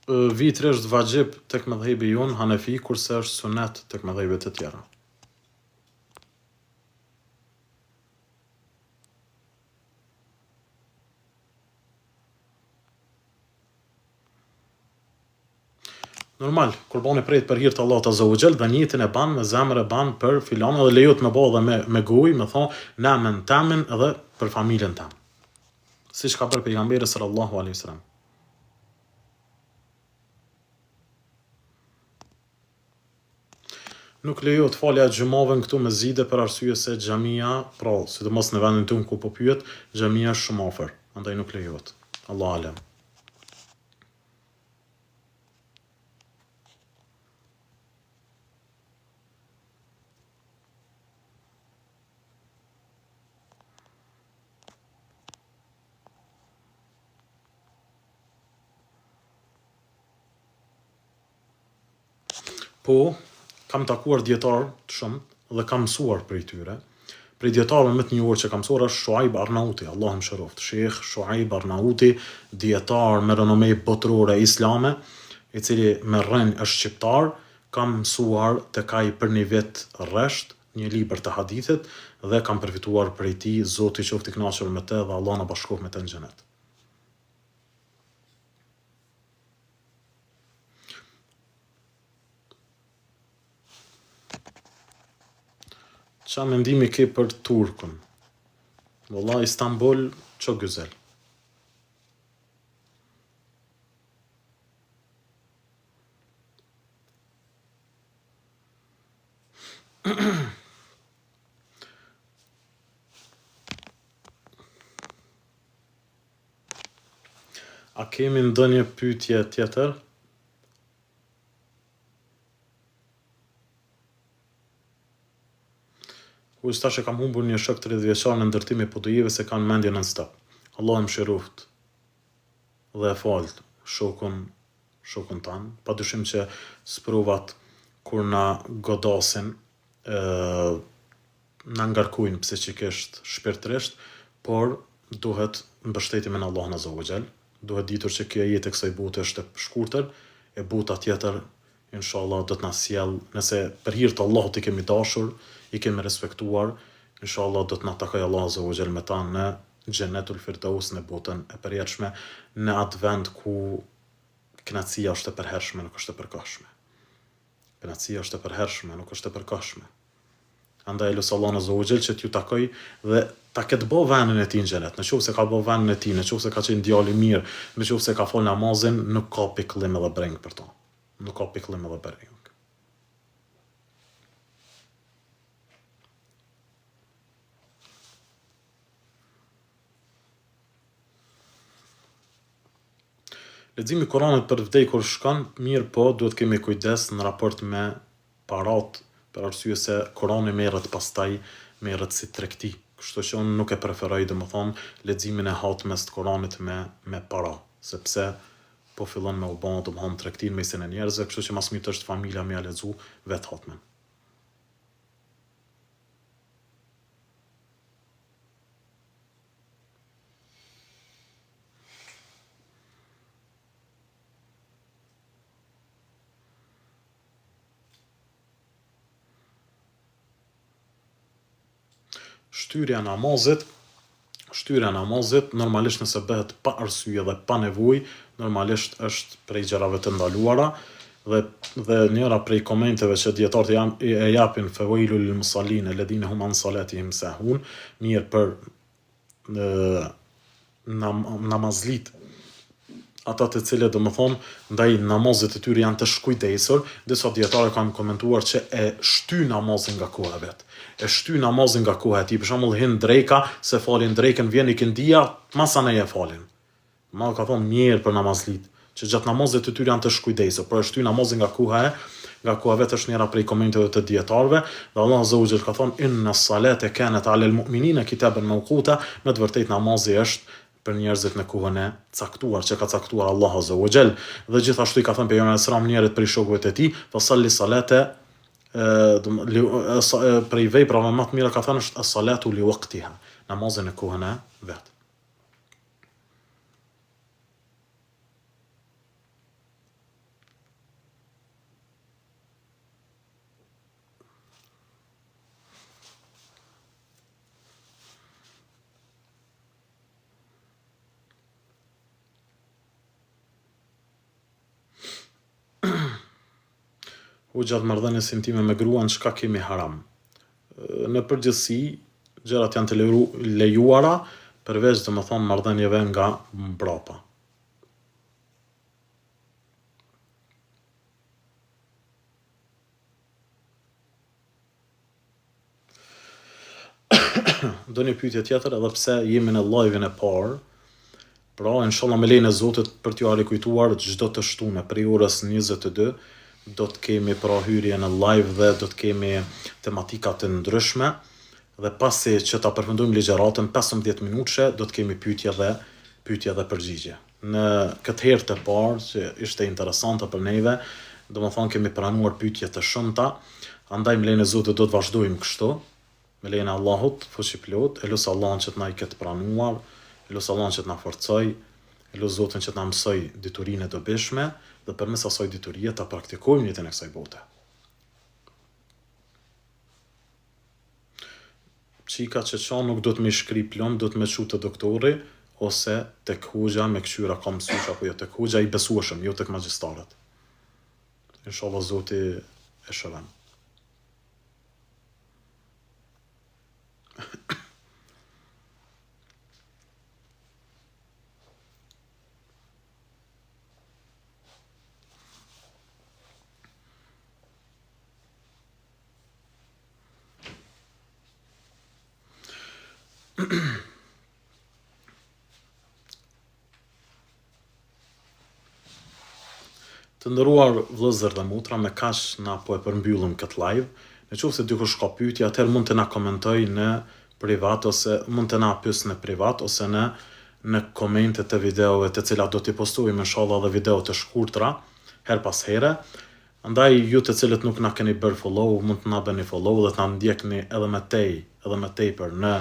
vitri është vajxhib tek mëdhëbi jon Hanefi, kurse është sunet tek mëdhëbet e tjera. Normal, kurbani pret për hir të Allahut Azza wa Jall dhe niyetin e ban me zemër e ban për filan dhe lejohet me bë edhe me gojë, me thon namen tamen edhe për familjen tam. Siç ka bërë pejgamberi sallallahu alaihi wasallam. Nuk lejohet falja e xhumave këtu me zide për arsye se xhamia, pra, sidomos në vendin tonë ku po pyet, xhamia është shumë afër, andaj nuk lejohet. Allahu alem. Po, kam takuar dietar të shumë dhe kam mësuar prej tyre. Prej dietarëve më të njohur që kam mësuar është Shuaib Arnauti, Allahu mëshiroft. Sheikh Shuaib Arnauti, dietar me renome botërore islame, i cili me rënë është shqiptar, kam mësuar tek ai për një vit rresht, një libër të hadithit dhe kam përfituar prej tij, Zoti qoftë i kënaqur me të dhe Allah na bashkoft me të në xhenet. Qa mendimi ke për Turkun? Valla, Istanbul, ço güzel. A kemi ndonjë pyetje tjetër? Ku është tash e kam humbur një shok 30 vjeçar në ndërtim e podujeve se kanë mendje non stop. Allah më mëshiroft dhe e falt shokun tan. Padyshim që sprovat kur na godasin na ngarkujnë psiqikisht, shpirtërisht, por duhet mbështetemi në Allahun Azza wa Jall. Duhet ditur që kjo jetë e kësaj bote është e shkurtër, e bota tjetër inshallah do të na sjell, nëse për hir të Allahut i kemi dashur, i kemi respektuar, inshallah do të na takoj Allahu Azza wa Jall me ta në Xhenetul Firdaus, në botën e përjetshme, në atë vend ku kënaqësia është e përhershme, nuk është e përkohshme. Kënaqësia është e përhershme, nuk është e përkohshme. Andaj lut Allahun Azza wa Jall që t'ju takoj dhe ta ketë bë vendin e tij në xhenet. Nëse ka bë vendin e tij, nëse ka qenë djalë i mirë, nëse ka fol namazin, nuk ka pikëllim edhe breng për to. Nuk ka pikëllim edhe breng. Leximi i Kuranit për vdekur shkon, mirë po duhet kemi kujdes në raport me parat, për arsye se Kurani merret pastaj merret si tregti. Kështu që unë nuk e preferoj domethënë leximin e hatmes të Kuranit me para, sepse po fillon me u bë domethënë tregtin mesin e njerëzve, kështu që mas miri është familja me ja lexu vet hatmen. Shtyrja e namazit normalisht nëse bëhet pa arsye dhe pa nevojë, normalisht është prej gjërave të ndaluara dhe njëra prej komenteve që dietarët e japin fawailul lil musallin alladhina hum an salatihim sahun, mirë për namazlit, ata të cilët domethënë ndaj namazit të tyre janë të shkujdesur, disa dietarë kanë komentuar që e shty namazin nga koha vet. E shty namazin nga koha e tij. Për shembull hin dreka, se falin drekën, vjen ikindia, masanej e falin. Ma ka thonë mirë për namazlit, që gjatë namazit të tyre janë të shkujdesur, por e shty namazin nga koha vet është njëra prej komenteve të dietarëve, dhe Allah Azza wa Jall ka thonë inna as-salata kanat 'ala al-mu'minina kitaban mawquta, me të vërtetë namazi është për njerëzit në kohën e caktuar, që ka caktuar Allahu Azza wa Jall. Dhe gjithashtu i ka thënë pejgamberi sallallahu alajhi wasallam njerëzit për shokëve të tij, fa salli salate për i veprave më të mira ka thënë është as-salatu li waqtiha, namazin në kohën e vet. u gjatë marrëdhënies intime me gruan çka kemi haram. Në përgjithësi, gjërat janë të lejuara, përveç domethënë marrëdhënieve nga mbrapa. Do një pyetje tjetër, edhe pse jemi në live-in e parë, pra inshallah me lejen e Zotit për t'ju rikujtuar çdo të shtunë prej orës 22 do të kemi pra hyrje në live dhe do të kemi tematika të ndryshme dhe pasi që ta përfundojmë ligjëratën 15 minutëshe do të kemi pyetje dhe përgjigje. Në këtë herë të parë që ishte interesante për neve, domethënë kemi pranuar pyetje të shumta, andaj me lejen e Zotit do të vazhdojmë kështu. Me lejen e Allahut, fuqi plot, e lut Allahun që të na i ketë pranuar, e lut Allahun që të na forcoj, e lut Zotin që të na mësoj diturinë e dobishme dhe përmes asaj diturie ta praktikojmë jetën e kësaj bote. Çika që çon nuk do të më shkri plom, do të më çu te doktori ose tek hoxha me këshyra ka mësues apo jo tek hoxha i besueshëm, jo tek magjistarët. Inshallah Zoti e shëron. Të nderuar vëllezër dhe motra, me kaq na po e përmbyllëm këtë live. Nëse dikush ka pyetje, atëherë mund të na komentoj në privat ose mund të na pyes në privat ose në komentet e videove të cilat do t'i postojmë inshallah dhe video të shkurtra her pas here. Andaj ju të cilët nuk na keni bërë follow, mund të na bëni follow dhe të na ndjekni edhe më tepër në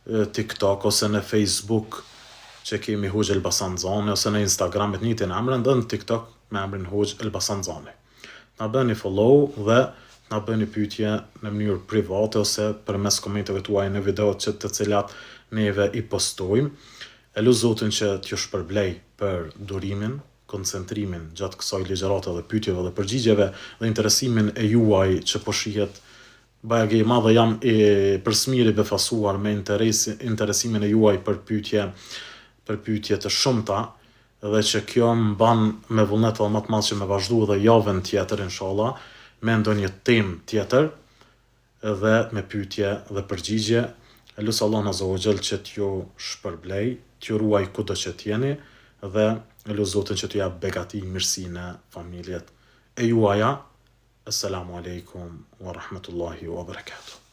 TikTok ose në Facebook që kemi Hoxh Elbasan Xhani ose në Instagram me njëjtin emër dhe në TikTok me emrin Hoxh Elbasan Xhani. Na bëni follow dhe na bëni pyetje në mënyrë private ose përmes komenteve tuaja në videot të cilat neve i postojmë. E lut Zotin që t'ju shpërblej për durimin, koncentrimin gjatë kësaj ligjërate dhe pyetjeve dhe përgjigjeve dhe interesimin e juaj që po shihet bajage i madhe jam i përsmiri befasuar me interesimin e juaj për pyetje të shumta dhe që kjo më ban me vullnet edhe më të madh që me vazhdu edhe javën tjetër inshallah me ndonjë temë tjetër dhe me pyetje dhe përgjigje. E lut Allahun azza wa jall që t'ju shpërblej, t'ju ruaj kudo që t'jeni dhe e lut Zotin që t'ju jap begati, mirësi në familjet e juaja. Assalamu alaikum wa rahmatullahi wa barakatuh.